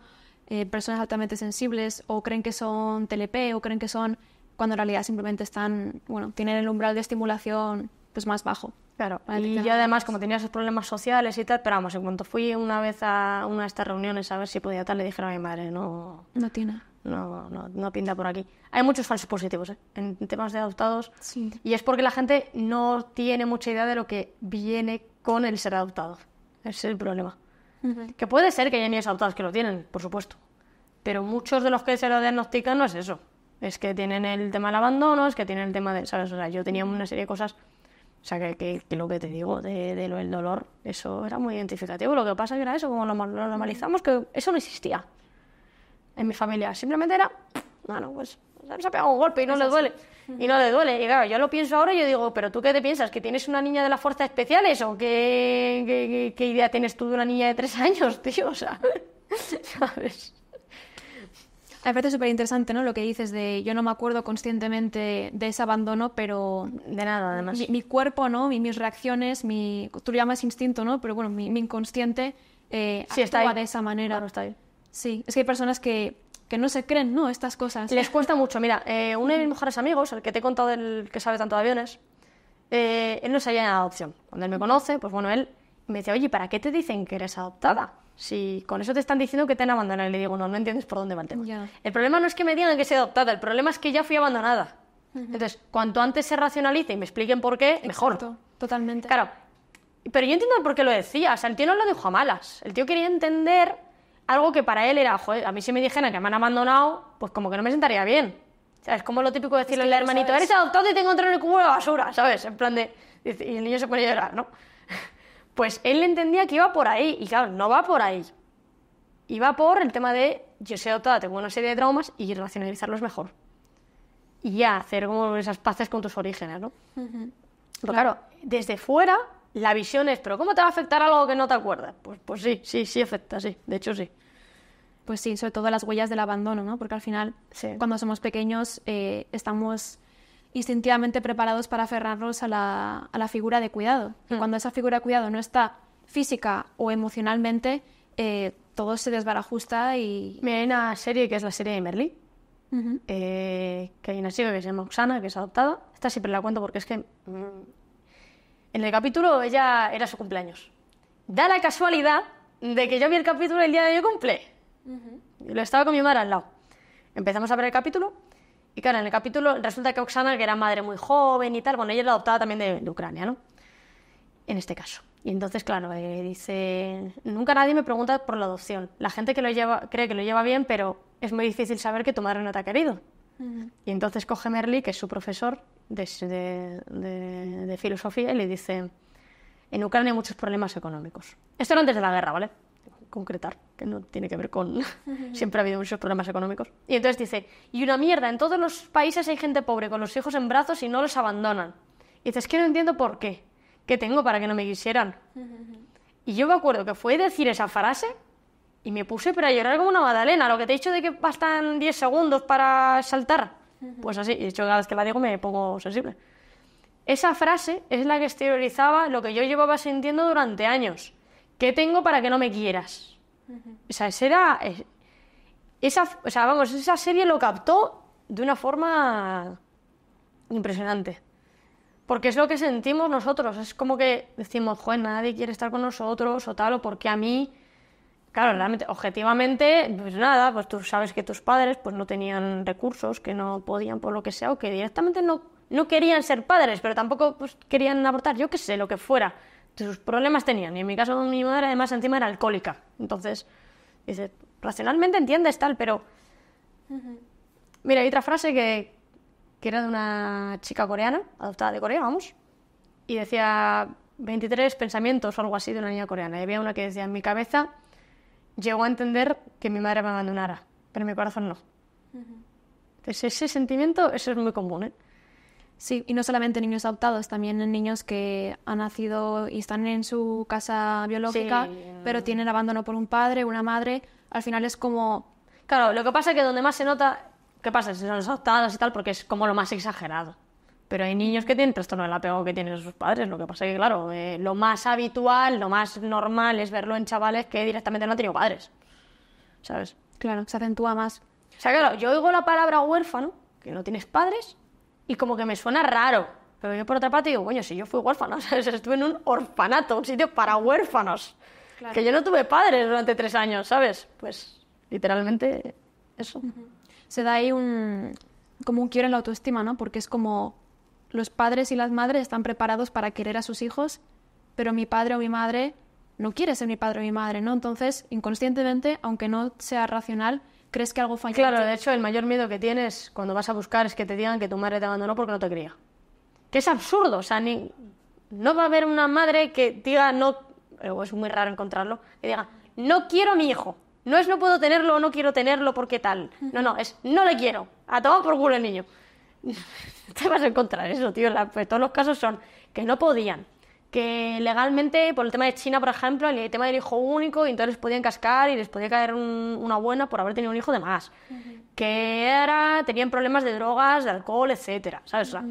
personas altamente sensibles, o creen que son TLP, o creen que son, cuando en realidad simplemente están, bueno, tienen el umbral de estimulación pues más bajo. Claro, Vale, y claro. yo además, como tenía esos problemas sociales y tal, pero vamos, en cuanto fui una vez a una de estas reuniones a ver si podía tal, le dijeron a mi madre, no pinta por aquí. Hay muchos falsos positivos, en temas de adoptados, Sí. y es porque la gente no tiene mucha idea de lo que viene con el ser adoptado. Ese es el problema. Que puede ser que haya niños adoptados que lo tienen, por supuesto, pero muchos de los que se lo diagnostican no es eso. Es que tienen el tema del abandono, es que tienen el tema de, ¿sabes? O sea, yo tenía una serie de cosas... O sea, que lo que te digo de lo del dolor, eso era muy identificativo. Lo que pasa que era eso, como lo normalizamos, que eso no existía en mi familia. Simplemente era, bueno, pues se ha pegado un golpe y no le duele. Y no le duele. Y claro, yo lo pienso ahora y yo digo, ¿pero tú qué te piensas? ¿Que tienes una niña de las fuerzas especiales? ¿O qué idea tienes tú de una niña de 3 años, tío? O sea, ¿sabes? Me parece súper interesante, ¿no? Lo que dices de yo no me acuerdo conscientemente de ese abandono, pero De nada, además. mi cuerpo, ¿no? Mis reacciones, tú lo llamas instinto, ¿no? Pero bueno, mi inconsciente Sí, está actúa ahí. de esa manera. Claro, está ahí. Sí, es que hay personas que no se creen, ¿no? Estas cosas. Les cuesta mucho. Mira, uno de mis mejores amigos, el que te he contado del que sabe tanto de aviones, él no sabía nada de adopción. Cuando él me conoce, pues bueno, él me decía, oye, ¿para qué te dicen que eres adoptada? Si con eso te están diciendo que te han abandonado. Y le digo, no entiendes por dónde va el tema. Ya. El problema no es que me digan que soy adoptada, el problema es que ya fui abandonada. Entonces, cuanto antes se racionalice y me expliquen por qué, mejor. Exacto, totalmente. Claro, pero yo entiendo por qué lo decía. O sea, el tío no lo dijo a malas. El tío quería entender algo que para él era, joder, a mí si me dijeran que me han abandonado, pues como que no me sentaría bien. O sea, es como lo típico de decirle al hermanito, eres adoptado y te encontré en el cubo de la basura, ¿sabes? En plan de... Y el niño se pone a llorar, ¿no? Pues él entendía que iba por ahí. Y claro, no va por ahí. Iba por el tema de, yo soy adoptada, tengo una serie de traumas y racionalizarlos mejor. Y ya, hacer como esas paces con tus orígenes, ¿no? Pero claro, desde fuera, la visión es, ¿pero cómo te va a afectar algo que no te acuerdas? Pues sí afecta, sí, de hecho sí. Pues sí, sobre todo las huellas del abandono, ¿no? Porque al final, Sí. cuando somos pequeños, estamos instintivamente preparados para aferrarnos a la figura de cuidado. Y cuando esa figura de cuidado no está física o emocionalmente, todo se desbarajusta y... Mira, hay una serie que es la serie de Merlí, que hay una chica que se llama Oksana, que es adoptada. Esta siempre la cuento porque es que en el capítulo ella era su cumpleaños. Da la casualidad de que yo vi el capítulo el día de mi cumple. Y lo estaba con mi madre al lado. Empezamos a ver el capítulo y claro, en el capítulo resulta que Oksana, que era madre muy joven y tal, bueno, ella era adoptada también de Ucrania, ¿no? En este caso. Y entonces, claro, dice, nunca nadie me pregunta por la adopción. La gente que lo lleva, cree que lo lleva bien, pero es muy difícil saber que tu madre no te ha querido. Y entonces coge Merli, que es su profesor de filosofía, y le dice, en Ucrania hay muchos problemas económicos. Esto era antes de la guerra, ¿vale? Concretar, que no tiene que ver con... Siempre ha habido muchos problemas económicos. Y entonces dice, y una mierda, en todos los países hay gente pobre con los hijos en brazos y no los abandonan. Y dices, es que no entiendo por qué. ¿Qué tengo para que no me quisieran? Y yo me acuerdo que fue decir esa frase y me puse para llorar como una magdalena. Lo que te he dicho de que bastan 10 segundos para saltar. Pues así, y de hecho cada vez que la digo me pongo sensible. Esa frase es la que exteriorizaba lo que yo llevaba sintiendo durante años. ¿Qué tengo para que no me quieras? O sea, esa serie lo captó de una forma impresionante. Porque es lo que sentimos nosotros. Es como que decimos, joder, nadie quiere estar con nosotros o tal, o porque a mí... Claro, realmente, objetivamente, pues nada, pues tú sabes que tus padres pues no tenían recursos, que no podían por lo que sea, o que directamente no querían ser padres, pero tampoco pues, querían abortar, yo qué sé, lo que fuera. Sus problemas tenían. Y en mi caso, mi madre además encima era alcohólica. Entonces, dices, racionalmente entiendes tal, pero... Mira, hay otra frase que era de una chica coreana, adoptada de Corea, vamos, y decía 23 pensamientos o algo así de una niña coreana. Y había una que decía, en mi cabeza llegó a entender que mi madre me abandonara, pero en mi corazón no. Entonces ese sentimiento, eso es muy común, ¿eh? Sí, y no solamente niños adoptados, también en niños que han nacido y están en su casa biológica, Sí. pero tienen abandono por un padre, una madre. Al final es como... Claro, lo que pasa es que donde más se nota, ¿qué pasa? Si son los adoptados y tal, porque es como lo más exagerado. Pero hay niños que tienen trastorno del apego que tienen sus padres. Lo que pasa es que, claro, lo más habitual, lo más normal es verlo en chavales que directamente no han tenido padres. ¿Sabes? Claro, se acentúa más. O sea, claro, yo oigo la palabra huérfano, que no tienes padres, y como que me suena raro. Pero yo por otra parte digo, coño, si yo fui huérfano, ¿sabes? Estuve en un orfanato, un sitio para huérfanos. Claro. Que yo no tuve padres durante 3 años, ¿sabes? Pues literalmente eso. Se da ahí como un quiebre en la autoestima, ¿no? Porque es como los padres y las madres están preparados para querer a sus hijos, pero mi padre o mi madre no quiere ser mi padre o mi madre, ¿no? Entonces, inconscientemente, aunque no sea racional, crees que algo falla. Claro, de hecho, el mayor miedo que tienes cuando vas a buscar es que te digan que tu madre te abandonó porque no te quería. Que es absurdo, o sea, no va a haber una madre que diga no, o es muy raro encontrarlo, que diga, no quiero a mi hijo. No es no puedo tenerlo o no quiero tenerlo porque tal. No, es no le quiero. A tomar por culo el niño. Te vas a encontrar eso, tío. Pues todos los casos son que no podían. Que legalmente, por el tema de China, por ejemplo, el tema del hijo único, y entonces les podían cascar y les podía caer una buena por haber tenido un hijo de más. Que tenían problemas de drogas, de alcohol, etcétera, ¿sabes? O sea,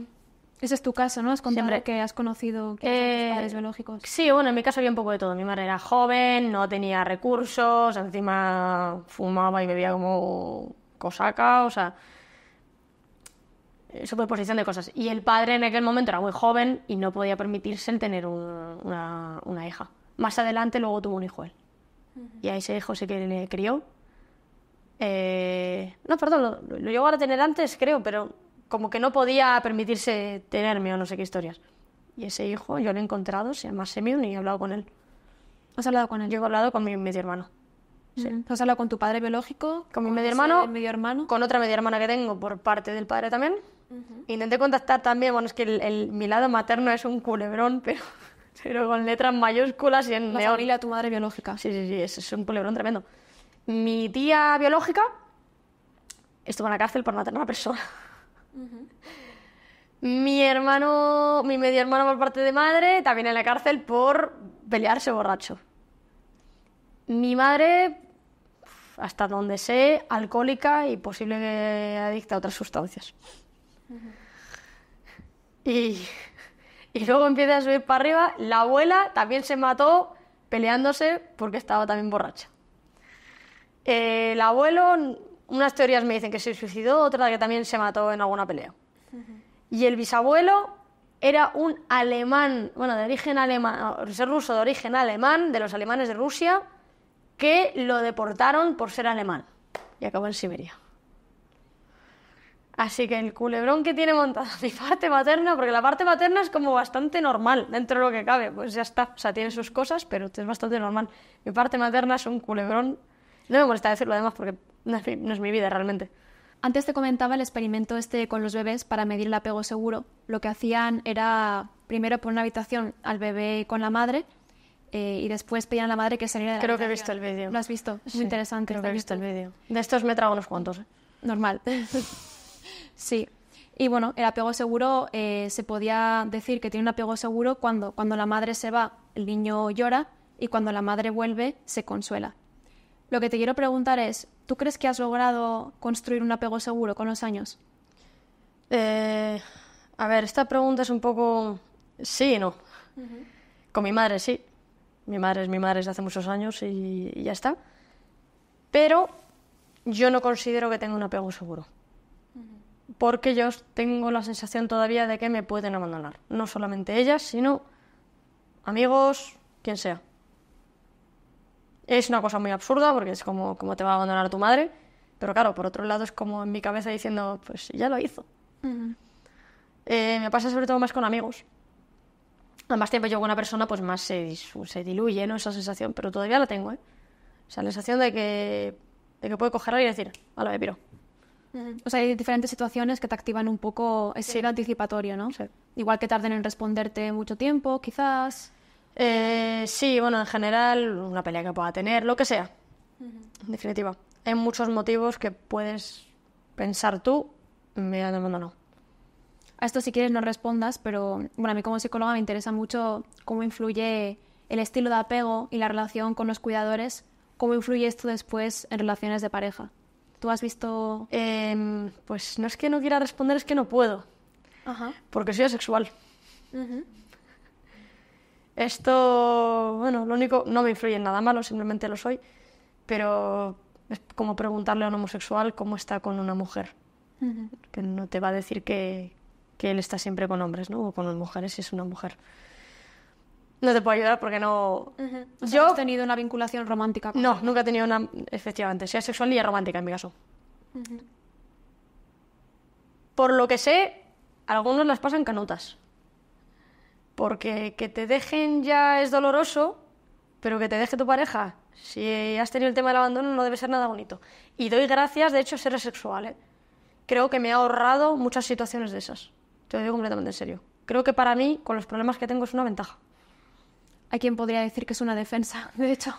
ese es tu caso, ¿no? Has contado siempre. Que has conocido que son tus padres biológicos. Sí, bueno, en mi caso había un poco de todo. Mi madre era joven, no tenía recursos, encima fumaba y bebía como cosaca, o sea, superposición de cosas. Y el padre en aquel momento era muy joven y no podía permitirse el tener una hija. Más adelante luego tuvo un hijo él. Y a ese hijo sí que le crió. No, perdón, lo llegó a tener antes, creo, pero como que no podía permitirse tenerme o no sé qué historias. Y ese hijo yo lo he encontrado, se llama Semyon, y he hablado con él. ¿Has hablado con él? Yo he hablado con mi medio hermano. Sí. ¿Has hablado con tu padre biológico? Con mi medio hermano. Con otra media hermana que tengo por parte del padre también. Intenté contactar también, bueno, es que mi lado materno es un culebrón, pero con letras mayúsculas y en La neón. familia de tu madre biológica. Sí, es un culebrón tremendo. Mi tía biológica estuvo en la cárcel por matar a una persona. Mi medio hermano por parte de madre, también en la cárcel por pelearse borracho. Mi madre, hasta donde sé, alcohólica y posible que adicta a otras sustancias. Y luego empieza a subir para arriba. La abuela también se mató peleándose porque estaba también borracha. El abuelo, unas teorías me dicen que se suicidó, otra que también se mató en alguna pelea. Y el bisabuelo era un alemán, bueno, de origen alemán, es ruso de origen alemán, de los alemanes de Rusia, que lo deportaron por ser alemán y acabó en Siberia. Así que el culebrón que tiene montada mi parte materna, porque la parte materna es como bastante normal dentro de lo que cabe, pues ya está, o sea, tiene sus cosas, pero es bastante normal. Mi parte materna es un culebrón, no me molesta decirlo además porque no es mi vida realmente. Antes te comentaba el experimento este con los bebés para medir el apego seguro. Lo que hacían era primero poner una habitación al bebé con la madre y después pedían a la madre que saliera de la Creo que he habitación. visto el vídeo. ¿Lo has visto? Es Sí, muy interesante. Creo que está he visto el bien. vídeo. De estos me trago unos cuantos, ¿eh? Normal. Sí. Y bueno, el apego seguro se podía decir que tiene un apego seguro cuando la madre se va, el niño llora y cuando la madre vuelve, se consuela. Lo que te quiero preguntar es, ¿tú crees que has logrado construir un apego seguro con los años? A ver, esta pregunta es un poco sí y no. Con mi madre sí. Mi madre es mi madre desde hace muchos años y ya está. Pero yo no considero que tenga un apego seguro. Porque yo tengo la sensación todavía de que me pueden abandonar. No solamente ellas, sino amigos, quien sea. Es una cosa muy absurda porque es como te va a abandonar tu madre. Pero claro, por otro lado es como en mi cabeza diciendo, pues ya lo hizo. Me pasa sobre todo más con amigos. A más tiempo llevo con una persona, pues más se diluye, ¿no? Esa sensación, pero todavía la tengo, ¿eh? O sea, la sensación de que puede cogerla y decir, vale, me piro. O sea, hay diferentes situaciones que te activan un poco ese anticipatorio, ¿no? Sí. Igual que tarden en responderte mucho tiempo, quizás. Sí, bueno, en general, una pelea que pueda tener, lo que sea. En definitiva. Hay muchos motivos que puedes pensar tú, me han abandonado. A esto si quieres no respondas, pero bueno, a mí como psicóloga me interesa mucho cómo influye el estilo de apego y la relación con los cuidadores, cómo influye esto después en relaciones de pareja. ¿Tú has visto...? Pues no es que no quiera responder, es que no puedo. Ajá. Porque soy asexual. Esto, bueno, lo único, no me influye en nada malo, simplemente lo soy. Pero es como preguntarle a un homosexual cómo está con una mujer. Que no te va a decir que él está siempre con hombres, ¿no? O con mujeres si es una mujer. No te puedo ayudar porque no... O sea, ¿has tenido una vinculación romántica con No, nunca he tenido una... Efectivamente, sea sexual y romántica en mi caso. Por lo que sé, algunos las pasan canutas. Porque que te dejen ya es doloroso, pero que te deje tu pareja, si has tenido el tema del abandono, no debe ser nada bonito. Y doy gracias, de hecho, ser asexual, ¿eh? Creo que me ha ahorrado muchas situaciones de esas. Te lo digo completamente en serio. Creo que para mí, con los problemas que tengo, es una ventaja. Hay quien podría decir que es una defensa, de hecho.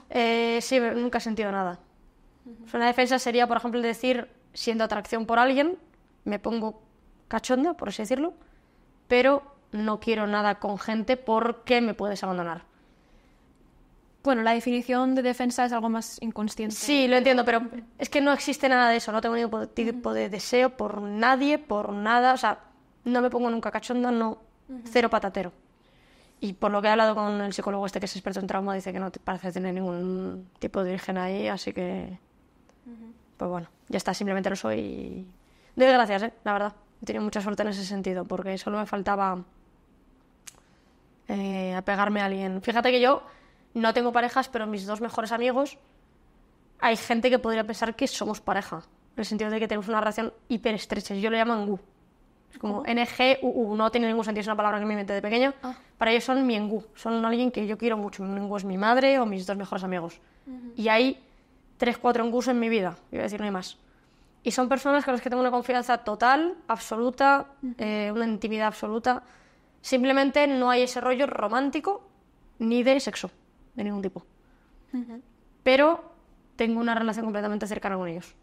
Sí, nunca he sentido nada. O sea, una defensa sería, por ejemplo, decir, siendo atracción por alguien, me pongo cachonda, por así decirlo, pero no quiero nada con gente porque me puedes abandonar. Bueno, la definición de defensa es algo más inconsciente. Sí, lo entiendo, pero es que no existe nada de eso. No tengo ningún tipo de deseo por nadie, por nada. O sea, no me pongo nunca cachonda, no, cero patatero. Y por lo que he hablado con el psicólogo este que es experto en trauma, dice que no te parece tener ningún tipo de origen ahí, así que... Pues bueno, ya está, simplemente lo soy y... Doy gracias, la verdad. He tenido mucha suerte en ese sentido, porque solo me faltaba apegarme a alguien. Fíjate que yo no tengo parejas, pero mis dos mejores amigos, hay gente que podría pensar que somos pareja, en el sentido de que tenemos una relación hiper estrecha. Yo lo llaman NGU. Es como NGUU, no tiene ningún sentido, es una palabra que me inventé de pequeño. Para ellos son mi NGU, son alguien que yo quiero mucho. Mi NGU es mi madre o mis dos mejores amigos. Y hay 3-4 NGUs en mi vida, iba a decir, no hay más. Y son personas con las que tengo una confianza total, absoluta, una intimidad absoluta. Simplemente no hay ese rollo romántico ni de sexo, de ningún tipo. Pero tengo una relación completamente cercana con ellos.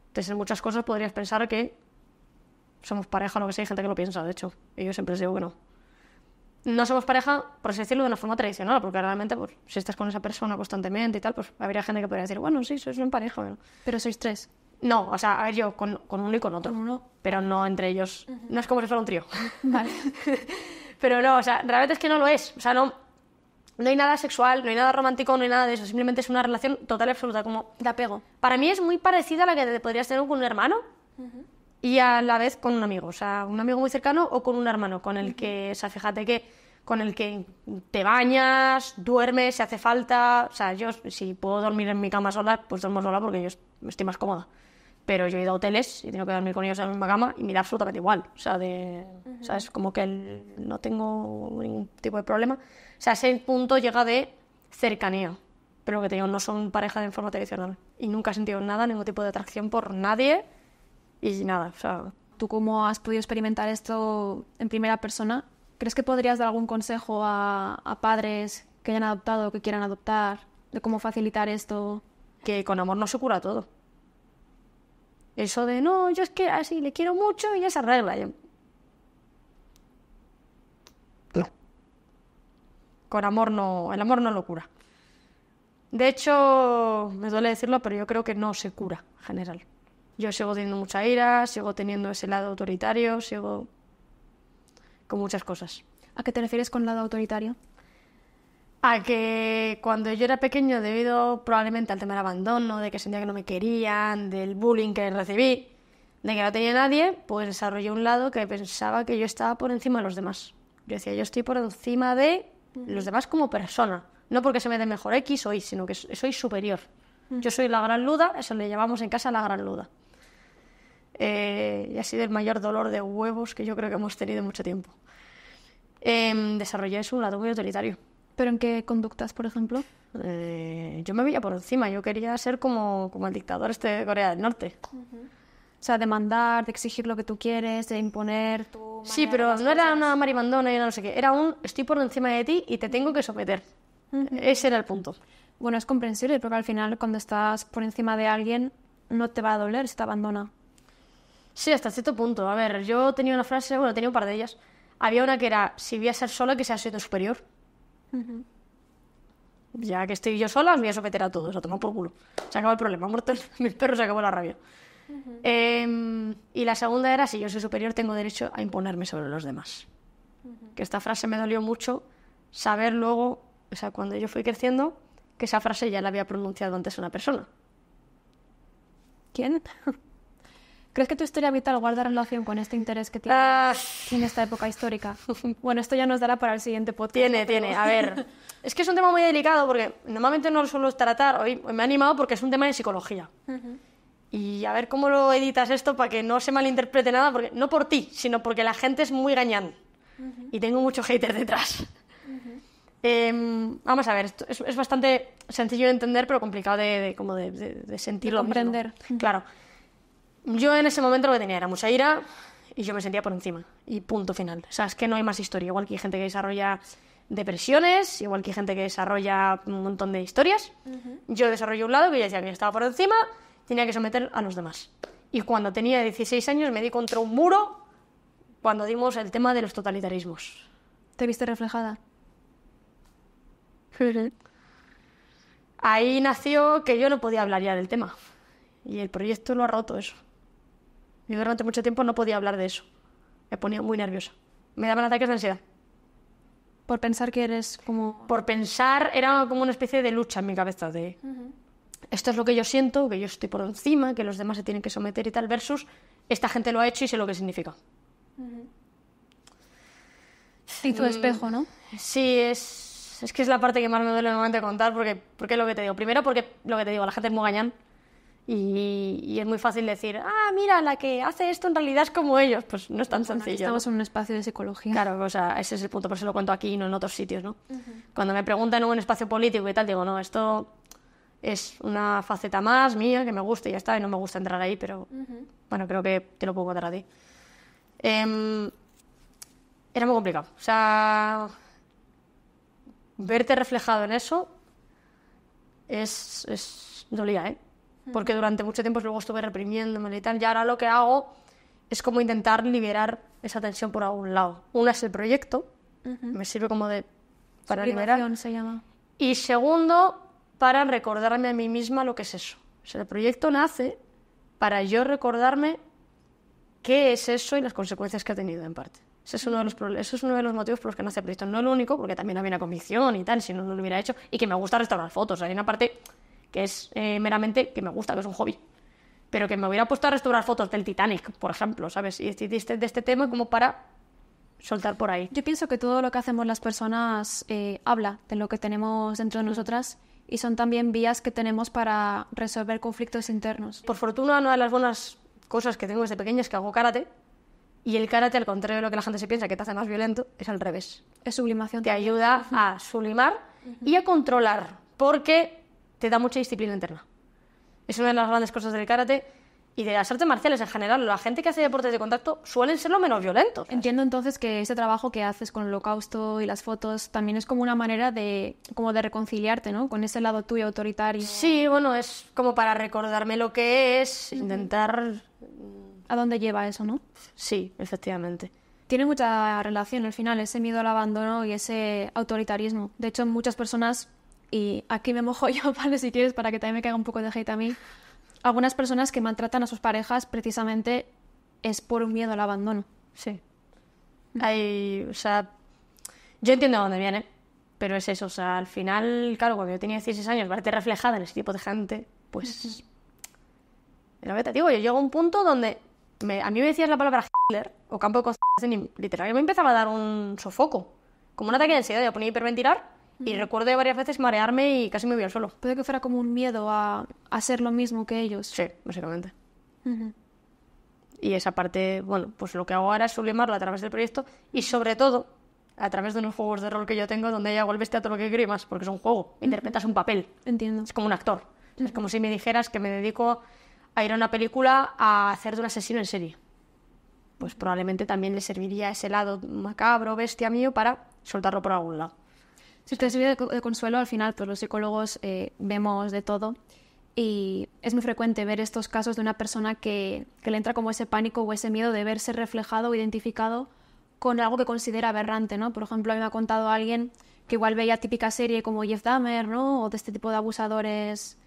Entonces, en muchas cosas podrías pensar que somos pareja, lo que sea, hay gente que lo piensa, de hecho. Y yo siempre les digo que no. No somos pareja, por así decirlo, de una forma tradicional, porque realmente, pues, si estás con esa persona constantemente y tal, pues habría gente que podría decir, bueno, sí, sois una pareja. Bueno. Pero sois tres. No, o sea, a ver, yo con uno y con otro. Pero no entre ellos. No es como si fuera un trío. Vale. Pero no, o sea, realmente es que no lo es. O sea, no hay nada sexual, no hay nada romántico, no hay nada de eso. Simplemente es una relación total y absoluta. Como De apego. Para mí es muy parecida a la que te podrías tener con un hermano y a la vez con un amigo. O sea, un amigo muy cercano o con un hermano con el que, o sea, fíjate que con el que te bañas, duermes, si hace falta. O sea, yo si puedo dormir en mi cama sola, pues duermo sola porque yo estoy más cómoda. Pero yo he ido a hoteles y he tenido que dormir con ellos en la misma cama y me da absolutamente igual. O sea, ¿sabes? Como que no tengo ningún tipo de problema. O sea, ese punto llega de cercanía. Pero lo que te digo, no son pareja de forma tradicional. Y nunca he sentido nada, ningún tipo de atracción por nadie y nada. O sea, ¿Tú cómo has podido experimentar esto en primera persona? ¿Crees que podrías dar algún consejo a padres que hayan adoptado o que quieran adoptar de cómo facilitar esto? que con amor no se cura todo. Eso de, no, yo es que así le quiero mucho y ya se arregla. No. Con amor no, el amor no lo cura. De hecho, me duele decirlo, pero yo creo que no se cura en general. Yo sigo teniendo mucha ira, sigo teniendo ese lado autoritario, sigo con muchas cosas. ¿A qué te refieres con lado autoritario? A que cuando yo era pequeño, debido probablemente al tema del abandono, de que sentía que no me querían, del bullying que recibí, de que no tenía nadie, pues desarrollé un lado que pensaba que yo estaba por encima de los demás. Yo decía, yo estoy por encima de los demás como persona. No porque se me dé mejor X o Y, sino que soy superior. Yo soy la gran luda, eso le llamamos en casa la gran luda. Y ha sido el mayor dolor de huevos que yo creo que hemos tenido en mucho tiempo. Desarrollé eso, un lado muy autoritario. ¿Pero en qué conductas, por ejemplo? Yo me veía por encima, yo quería ser como el dictador de Corea del Norte. O sea, de mandar, de exigir lo que tú quieres, de imponer tu... Sí, pero no era una maribandona y no sé qué, era estoy por encima de ti y te tengo que someter. Ese era el punto. Bueno, es comprensible, porque al final cuando estás por encima de alguien no te va a doler si te abandona. Sí, hasta cierto punto. A ver, yo tenía una frase, bueno, tenía un par de ellas. Había una que era, si voy a ser sola, que sea soy tu superior. Ya que estoy yo sola, os voy a someter a todos, a tomar por culo. Se acabó el problema, muerto mis perros, se acabó la rabia. Y la segunda era, si yo soy superior, tengo derecho a imponerme sobre los demás. Que esta frase me dolió mucho saber luego, o sea, cuando yo fui creciendo, que esa frase ya la había pronunciado antes una persona. ¿Quién? ¿Crees que tu historia vital guarda relación con este interés que tienes en esta época histórica? Bueno, esto ya nos dará para el siguiente podcast. Tiene. A ver, es que es un tema muy delicado porque normalmente no lo suelo tratar. Hoy me he animado porque es un tema de psicología. Y a ver cómo lo editas esto para que no se malinterprete nada, porque no por ti, sino porque la gente es muy gañán. Y tengo mucho hater detrás. Vamos a ver, esto es bastante sencillo de entender, pero complicado de sentirlo. De comprender. Claro. Yo en ese momento lo que tenía era mucha ira y yo me sentía por encima. Y punto final. O sea, es que no hay más historia. Igual que hay gente que desarrolla depresiones, igual que hay gente que desarrolla un montón de historias. Yo desarrollé un lado que yo decía que yo estaba por encima, tenía que someter a los demás. Y cuando tenía 16 años me di contra un muro cuando dimos el tema de los totalitarismos. ¿Te viste reflejada? Ahí nació que yo no podía hablar ya del tema. Y el proyecto lo ha roto eso. Yo durante mucho tiempo no podía hablar de eso. Me ponía muy nerviosa. Me daban ataques de ansiedad. Por pensar que eres como... Por pensar, era como una especie de lucha en mi cabeza de... Esto es lo que yo siento, que yo estoy por encima, que los demás se tienen que someter y tal, versus esta gente lo ha hecho y sé lo que significa. Y tu espejo, ¿no? Sí, es que es la parte que más me duele normalmente contar, porque es lo que te digo. Primero porque, lo que te digo, la gente es muy gañán. Y es muy fácil decir, mira, la que hace esto en realidad es como ellos. Pues no es tan sencillo. Estamos en un espacio de psicología. Claro, o sea, ese es el punto, por eso lo cuento aquí y no en otros sitios, ¿no? Cuando me preguntan en un espacio político y tal, digo, no, esto es una faceta más mía que me gusta y ya está, y no me gusta entrar ahí, pero bueno, creo que te lo puedo contar a ti. Era muy complicado. O sea, verte reflejado en eso dolía, ¿eh? Porque durante mucho tiempo luego estuve reprimiéndome y tal, y ahora lo que hago es como intentar liberar esa tensión por algún lado. Una es el proyecto, me sirve como para liberar. Se llama. Y segundo, para recordarme a mí misma lo que es eso. O sea, el proyecto nace para yo recordarme qué es eso y las consecuencias que ha tenido en parte. Ese es uno de los motivos por los que nace el proyecto. No el único, porque también había una convicción y tal, si no lo hubiera hecho, y que me gusta restaurar fotos. Hay una parte que es meramente que me gusta, que es un hobby. Pero que me hubiera puesto a restaurar fotos del Titanic, por ejemplo, ¿sabes? Y decidiste de este tema como para soltar por ahí. Yo pienso que todo lo que hacemos las personas habla de lo que tenemos dentro de nosotras y son también vías que tenemos para resolver conflictos internos. Por fortuna, una de las buenas cosas que tengo desde pequeña es que hago karate, y el karate, al contrario de lo que la gente se piensa, que te hace más violento, es al revés. Es sublimación. Te ayuda a sublimar y a controlar, porque te da mucha disciplina interna. Es una de las grandes cosas del karate y de las artes marciales en general. La gente que hace deportes de contacto suelen ser lo menos violentos. Entiendo entonces que ese trabajo que haces con el Holocausto y las fotos también es como una manera de reconciliarte, ¿no? Con ese lado tuyo autoritario. Sí, bueno, es como para recordarme lo que es, intentar... ¿A dónde lleva eso, no? Sí, efectivamente. Tiene mucha relación al final, ese miedo al abandono y ese autoritarismo. De hecho, muchas personas, y aquí me mojo yo, ¿vale? Si quieres, para que también me caiga un poco de hate a mí. Algunas personas que maltratan a sus parejas precisamente es por un miedo al abandono. Sí. O sea, yo entiendo de dónde viene, pero es eso. O sea, al final, claro, cuando yo tenía 16 años, verte reflejada en ese tipo de gente, pues... Lo que te digo, yo llego a un punto donde a mí me decías la palabra Hitler o campo de concentración y literalmente me empezaba a dar un sofoco, como un ataque de ansiedad. Yo ponía a hiperventilar y recuerdo varias veces marearme y casi me voy al suelo. Puede que fuera como un miedo a ser lo mismo que ellos. Sí, básicamente. Y esa parte, bueno, pues lo que hago ahora es sublimarlo a través del proyecto y sobre todo a través de unos juegos de rol que yo tengo donde ella vuelve todo lo que quiero y más, porque es un juego, interpretas un papel. Entiendo. Es como un actor. Es como si me dijeras que me dedico a ir a una película a hacer de un asesino en serie. Pues probablemente también le serviría ese lado macabro, bestia mío, para soltarlo por algún lado. Si te sirve de consuelo, al final, pues los psicólogos vemos de todo y es muy frecuente ver estos casos de una persona que le entra como ese pánico o ese miedo de verse reflejado o identificado con algo que considera aberrante, ¿no? Por ejemplo, a mí me ha contado alguien que igual veía típica serie como Jeff Dahmer, ¿no? O de este tipo de abusadores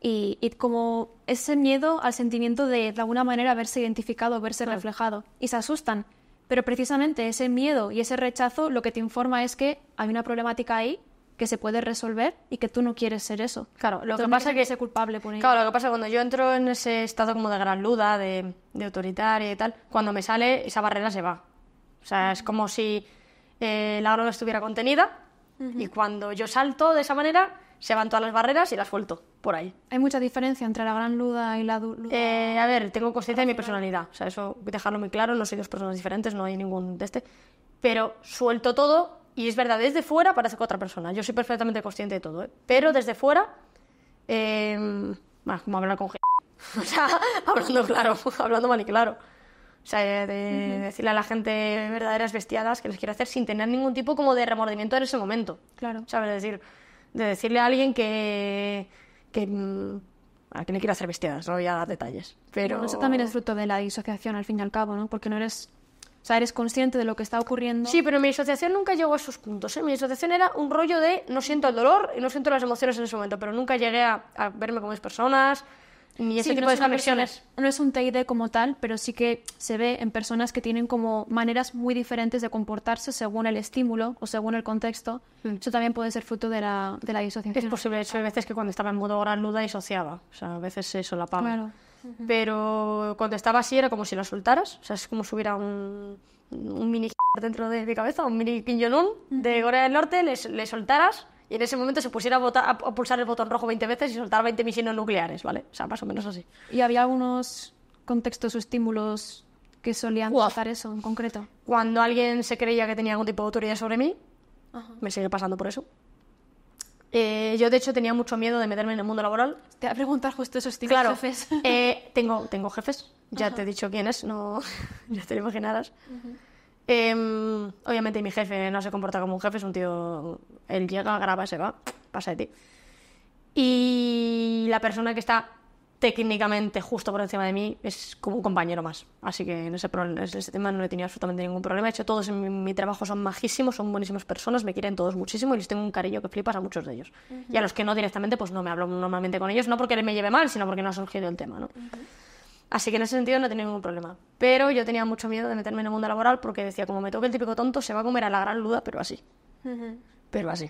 y como ese miedo al sentimiento de alguna manera verse identificado, verse reflejado y se asustan. Pero precisamente ese miedo y ese rechazo lo que te informa es que hay una problemática ahí que se puede resolver y que tú no quieres ser eso. Claro, lo Entonces, que pasa es que ser culpable por ello. Claro, lo que pasa es que cuando yo entro en ese estado como de gran luda, de autoritaria y tal, cuando me sale esa barrera se va. O sea, es como si la aura estuviera contenida y cuando yo salto de esa manera se van todas las barreras y las suelto por ahí. ¿Hay mucha diferencia entre la gran luda y la luda? A ver, tengo conciencia de mi personalidad. O sea, eso dejarlo muy claro, no soy dos personas diferentes, no hay ningún de este. Pero suelto todo y es verdad, desde fuera parece que otra persona. Yo soy perfectamente consciente de todo, ¿eh? Pero desde fuera, bueno, como hablar con o sea, hablando claro, hablando mal y claro. O sea, de decirle a la gente verdaderas bestiadas que les quiero hacer sin tener ningún tipo como de remordimiento en ese momento. Claro. ¿Sabes? De decirle a alguien que a quien le quiero hacer bestiadas, no voy a dar detalles. Pero Bueno, eso también es fruto de la disociación al fin y al cabo, ¿no? Porque no eres... O sea, eres consciente de lo que está ocurriendo. Sí, pero mi disociación nunca llegó a esos puntos, ¿eh? Mi disociación era un rollo de no siento el dolor y no siento las emociones en ese momento, pero nunca llegué a verme como mis personas ni ese tipo de desconexiones. No es un TID como tal, pero sí que se ve en personas que tienen como maneras muy diferentes de comportarse según el estímulo o según el contexto. Eso también puede ser fruto de la disociación. Es posible, de hecho, hay veces que cuando estaba en modo gran luda disociaba. O sea, a veces se solapaba. Claro. Pero cuando estaba así era como si la soltaras. O sea, es como si hubiera un mini dentro de mi cabeza, un mini Kim Jong-un de Corea del Norte, le soltaras y en ese momento se pusiera a pulsar el botón rojo 20 veces y soltar 20 misiles nucleares, ¿vale? O sea, más o menos así. ¿Y había algunos contextos o estímulos que solían tratar eso en concreto? Cuando alguien se creía que tenía algún tipo de autoridad sobre mí, me sigue pasando por eso. Yo, de hecho, tenía mucho miedo de meterme en el mundo laboral. Te voy a preguntar justo esos tipos Claro, jefes. tengo jefes, ya te he dicho quiénes, no, ya te lo imaginarás. Obviamente mi jefe no se comporta como un jefe, es un tío, él llega, graba, se va, pasa de ti. Y la persona que está técnicamente justo por encima de mí es como un compañero más, así que en ese tema no he tenido absolutamente ningún problema. De hecho, todos en mi trabajo son majísimos, son buenísimas personas, me quieren todos muchísimo y les tengo un cariño que flipas a muchos de ellos. Y a los que no directamente, pues no me hablo normalmente con ellos, no porque me lleve mal, sino porque no ha surgido el tema, ¿no? Así que en ese sentido no he tenido ningún problema. Pero yo tenía mucho miedo de meterme en el mundo laboral porque decía, como me toque el típico tonto, se va a comer a la gran luda, pero así. Pero así.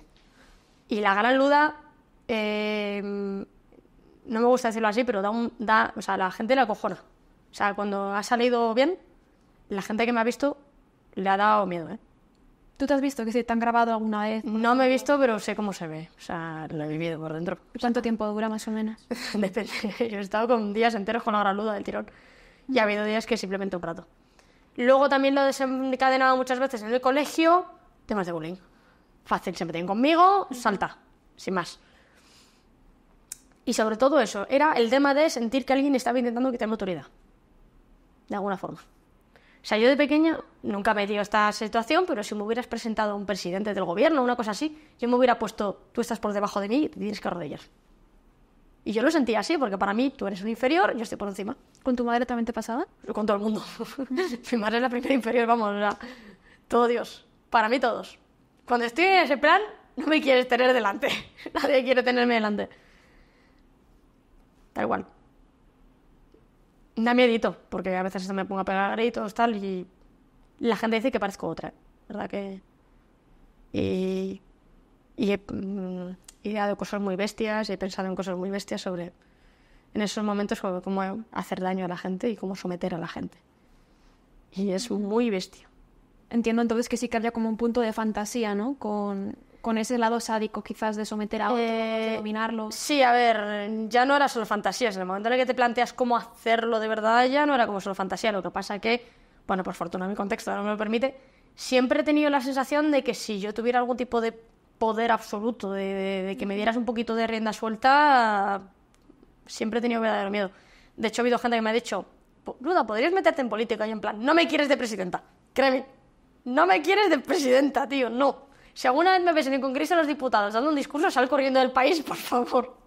Y la gran luda, no me gusta decirlo así, pero o sea, la gente la acojona. O sea, cuando ha salido bien, la gente que me ha visto le ha dado miedo, ¿eh? ¿Tú te has visto que sí te han grabado alguna vez? No me he visto, pero sé cómo se ve. O sea, lo he vivido por dentro. ¿Cuánto tiempo dura más o menos? Depende. Yo he estado con días enteros con la graluda del tirón. Y ha habido días que simplemente un rato. Luego también lo he desencadenado muchas veces en el colegio, temas de bullying. Fácil, se meten conmigo, salta, sin más. Y sobre todo eso, era el tema de sentir que alguien estaba intentando quitarme autoridad. De alguna forma. O sea, yo de pequeña nunca me dio esta situación, pero si me hubieras presentado a un presidente del gobierno o una cosa así, yo me hubiera puesto, tú estás por debajo de mí y te tienes que arrodillar. Y yo lo sentía así, porque para mí tú eres un inferior, yo estoy por encima. ¿Con tu madre también te pasaba? Con todo el mundo. Mi madre es la primera inferior, vamos, o sea, todo Dios. Para mí todos. Cuando estoy en ese plan, no me quieres tener delante. Nadie quiere tenerme delante. Tal igual. Da miedito, porque a veces me pongo a pegar gritos, tal, y la gente dice que parezco otra, ¿verdad? Que... Y he ideado cosas muy bestias, he pensado en cosas muy bestias sobre, en esos momentos, sobre cómo hacer daño a la gente y cómo someter a la gente. Y es muy bestia. Entiendo entonces que sí que había como un punto de fantasía, ¿no? Con ese lado sádico quizás de someter a otros, de dominarlos. Sí, a ver, ya no era solo fantasías. En el momento en el que te planteas cómo hacerlo de verdad, ya no era como solo fantasía. Lo que pasa que, bueno, por fortuna mi contexto no me lo permite, siempre he tenido la sensación de que si yo tuviera algún tipo de poder absoluto, de que me dieras un poquito de rienda suelta, siempre he tenido verdadero miedo. De hecho, ha habido gente que me ha dicho, Luda, ¿podrías meterte en política? Y en plan, no me quieres de presidenta, créeme, no me quieres de presidenta, tío, no. Si alguna vez me ves en el Congreso de los Diputados dando un discurso, sal corriendo del país, por favor.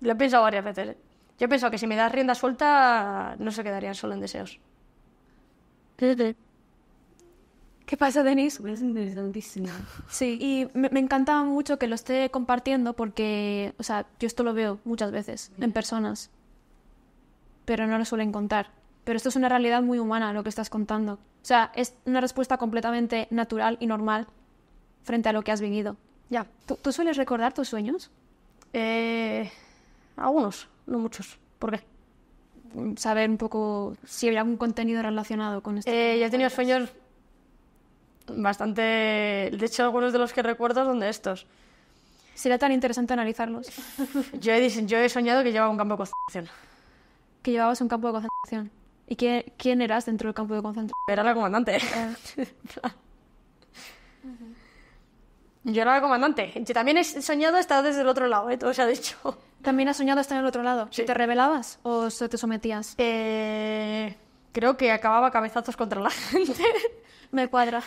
Lo he pensado varias veces, ¿eh? Yo he pensado que si me das rienda suelta, no se quedarían solo en deseos. ¿Qué pasa, Denise? Es interesantísimo. Sí, y me encanta mucho que lo esté compartiendo porque, o sea, yo esto lo veo muchas veces en personas, pero no lo suelen contar. Pero esto es una realidad muy humana, lo que estás contando. O sea, es una respuesta completamente natural y normal frente a lo que has vivido. Ya. ¿Tú sueles recordar tus sueños? Algunos, no muchos. ¿Por qué? Saber un poco si había algún contenido relacionado con esto. Yo he tenido sueños bastante... De hecho, algunos de los que recuerdo son de estos. Sería tan interesante analizarlos. Yo he soñado que llevaba un campo de concentración. Que llevabas un campo de concentración. ¿Y quién eras dentro del campo de concentración? Era la comandante. Yo era la comandante. Yo también he soñado estar desde el otro lado, todo se ha dicho. ¿También has soñado estar en el otro lado? Sí. ¿Te rebelabas o te sometías? Creo que acababa cabezazos contra la gente. Me cuadra.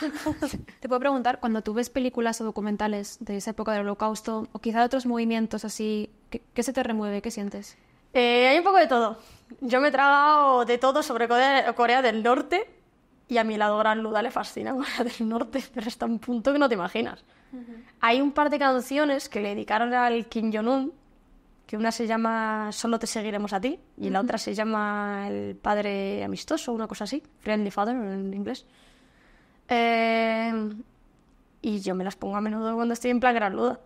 Te puedo preguntar, cuando tú ves películas o documentales de esa época del Holocausto, o quizá de otros movimientos así, ¿qué se te remueve? ¿Qué sientes? Hay un poco de todo. Yo me he tragado de todo sobre Corea del Norte y a mi lado gran Luda le fascina Corea del Norte, pero hasta un punto que no te imaginas. Hay un par de canciones que le dedicaron al Kim Jong-un, que una se llama Solo te seguiremos a ti y la otra se llama El padre amistoso, una cosa así, Friendly Father en inglés. Y yo me las pongo a menudo cuando estoy en plan gran Luda.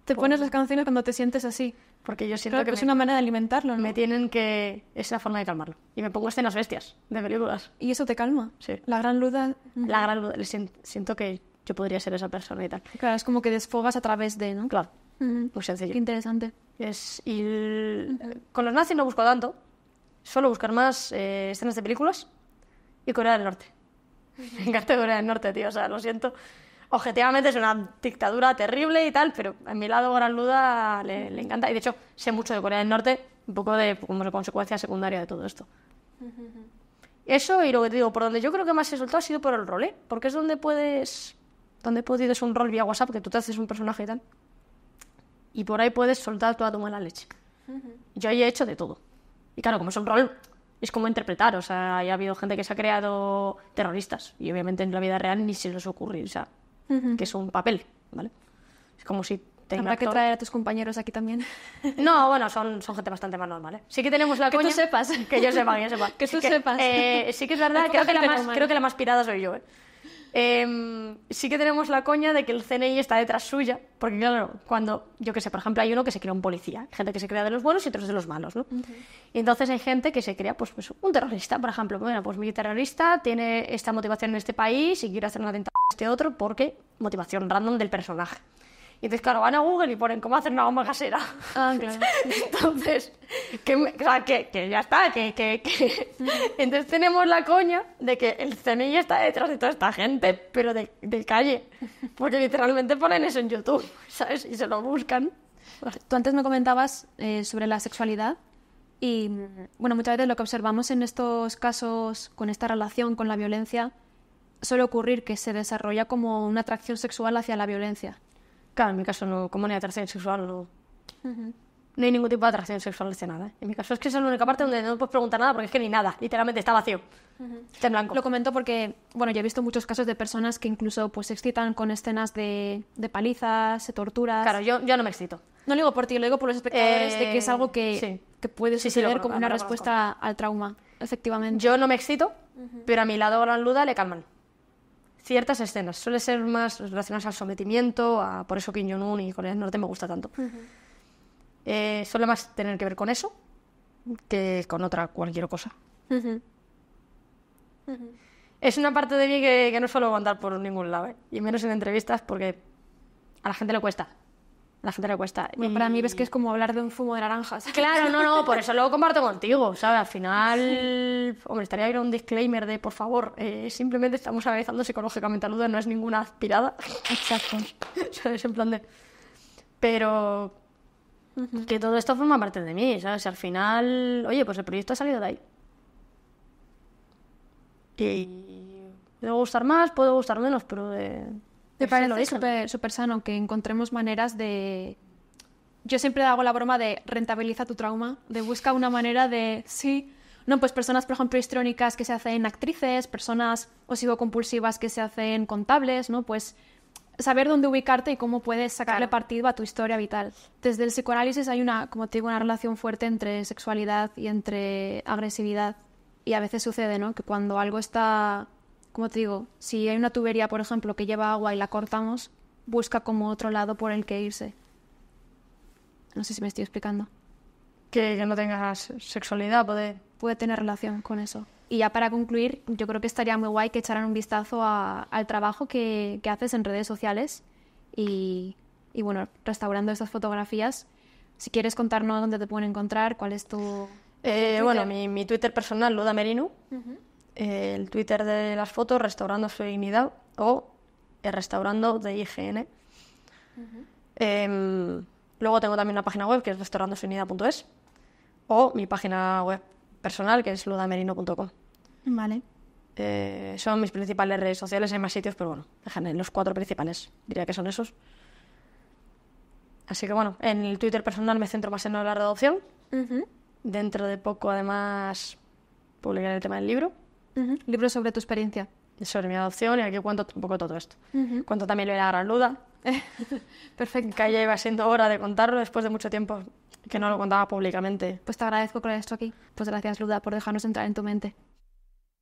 Te pones las canciones cuando te sientes así. Porque yo siento Claro, que es una manera de alimentarlo, ¿no? me tienen que... Es la forma de calmarlo. Y me pongo escenas bestias de películas. Y eso te calma. Sí. La gran Luda... La gran Luda. Siento que yo podría ser esa persona y tal. Claro, es como que desfogas a través de, ¿no? Claro. Ujú. Muy sencillo. Qué interesante. Con los nazis no busco tanto. Suelo buscar más escenas de películas y Corea del Norte. Me encanta Corea del Norte, tío. O sea, lo siento. Objetivamente es una dictadura terrible y tal, pero a mi lado gran Luda le encanta. Y de hecho, sé mucho de Corea del Norte, un poco como consecuencia secundaria de todo esto. Eso, y lo que te digo, por donde yo creo que más he soltado ha sido por el rol, ¿eh? Porque es donde he podido es un rol vía WhatsApp, que tú te haces un personaje y tal. Y por ahí puedes soltar toda tu mala leche. Yo ahí he hecho de todo. Y claro, como es un rol, es como interpretar. O sea, ha habido gente que se ha creado terroristas. Y obviamente en la vida real ni se les ocurre. O sea, que es un papel, ¿vale? Es como si... Habrá que traer a tus compañeros aquí también. No, bueno, son gente bastante más normal, ¿eh? Sí que tenemos la Que coña... tú sepas. Que yo sepa, que yo sepa. Que tú sepas. Sí que es verdad, creo que la más pirada soy yo, ¿eh? Sí que tenemos la coña de que el CNI está detrás suya, porque claro, cuando, yo que sé, por ejemplo, hay uno que se crea un policía, hay gente que se crea de los buenos y otros de los malos, ¿no? Y entonces hay gente que se crea, pues un terrorista, por ejemplo. Bueno, pues mi terrorista tiene esta motivación en este país y quiere hacer un atentado en este otro porque motivación random del personaje. Y entonces, claro, van a Google y ponen cómo hacer una bomba casera. Ah, claro. Entonces, que ya está, Entonces tenemos la coña de que el CNI está detrás de toda esta gente, pero de calle. Porque literalmente ponen eso en YouTube, ¿sabes? Y se lo buscan. Tú antes me comentabas sobre la sexualidad y, bueno, muchas veces lo que observamos en estos casos con esta relación con la violencia suele ocurrir que se desarrolla como una atracción sexual hacia la violencia. Claro, en mi caso no, como ni atracción sexual, no. No hay ningún tipo de atracción sexual hacia nada. En mi caso es que esa es la única parte donde no puedes preguntar nada porque es que ni nada, literalmente está vacío. Está en blanco. Lo comento porque, bueno, yo he visto muchos casos de personas que incluso pues se excitan con escenas de palizas, de torturas. Claro, yo no me excito. No lo digo por ti, lo digo por los espectadores de que es algo que, sí. que puede Sí, suceder lo como una respuesta al trauma, efectivamente. Yo no me excito, pero a mi lado gran luda le calman. Ciertas escenas. Suele ser más relacionadas al sometimiento, por eso Kim Jong-un y Corea del Norte me gusta tanto. Suele más tener que ver con eso que con cualquier cosa. Es una parte de mí que no suelo contar por ningún lado, ¿eh? Y menos en entrevistas porque a la gente le cuesta. A la gente le cuesta. Bueno, para mí ves que es como hablar de un zumo de naranjas. Claro, no, por eso lo comparto contigo, ¿sabes? Al final, hombre, estaría bien un disclaimer de, por favor, simplemente estamos analizando psicológicamente a Luda, no es ninguna aspirada. Exacto. ¿Sabes? En plan de... Pero que todo esto forma parte de mí, ¿sabes? Al final, oye, pues el proyecto ha salido de ahí. Y puede gustar más, puede gustar menos, pero Me parece súper sano que encontremos maneras de... Yo siempre hago la broma de rentabiliza tu trauma, de busca una manera de... Sí, no, pues personas, por ejemplo, histriónicas que se hacen actrices, personas obsesivo-compulsivas que se hacen contables, ¿no? Pues saber dónde ubicarte y cómo puedes sacarle partido a tu historia vital. Desde el psicoanálisis hay como te digo, una relación fuerte entre sexualidad y entre agresividad. Y a veces sucede, ¿no? Que cuando algo está... Como te digo, si hay una tubería, por ejemplo, que lleva agua y la cortamos, busca como otro lado por el que irse. No sé si me estoy explicando. Que no tengas sexualidad, puede tener relación con eso. Y ya para concluir, yo creo que estaría muy guay que echaran un vistazo al trabajo que haces en redes sociales y bueno, restaurando estas fotografías. Si quieres contarnos dónde te pueden encontrar, cuál es tu... Bueno, mi Twitter personal, Luda Merino. El Twitter de las fotos, Restaurando Su Dignidad, o Restaurando de IGN. Luego tengo también una página web que es restaurandosudignidad.es, o mi página web personal que es ludamerino.com. Vale. Son mis principales redes sociales, hay más sitios, pero bueno, dejan en los 4 principales, diría que son esos. Así que bueno, en el Twitter personal me centro más en la adopción. Dentro de poco, además, publicaré el tema del libro. Libro sobre tu experiencia. Sobre mi adopción, y aquí cuento un poco todo esto. Cuento también lo de la gran luda. Perfecto. Que ya iba siendo hora de contarlo después de mucho tiempo que no lo contaba públicamente. Pues te agradezco con esto aquí. Pues gracias, Luda, por dejarnos entrar en tu mente.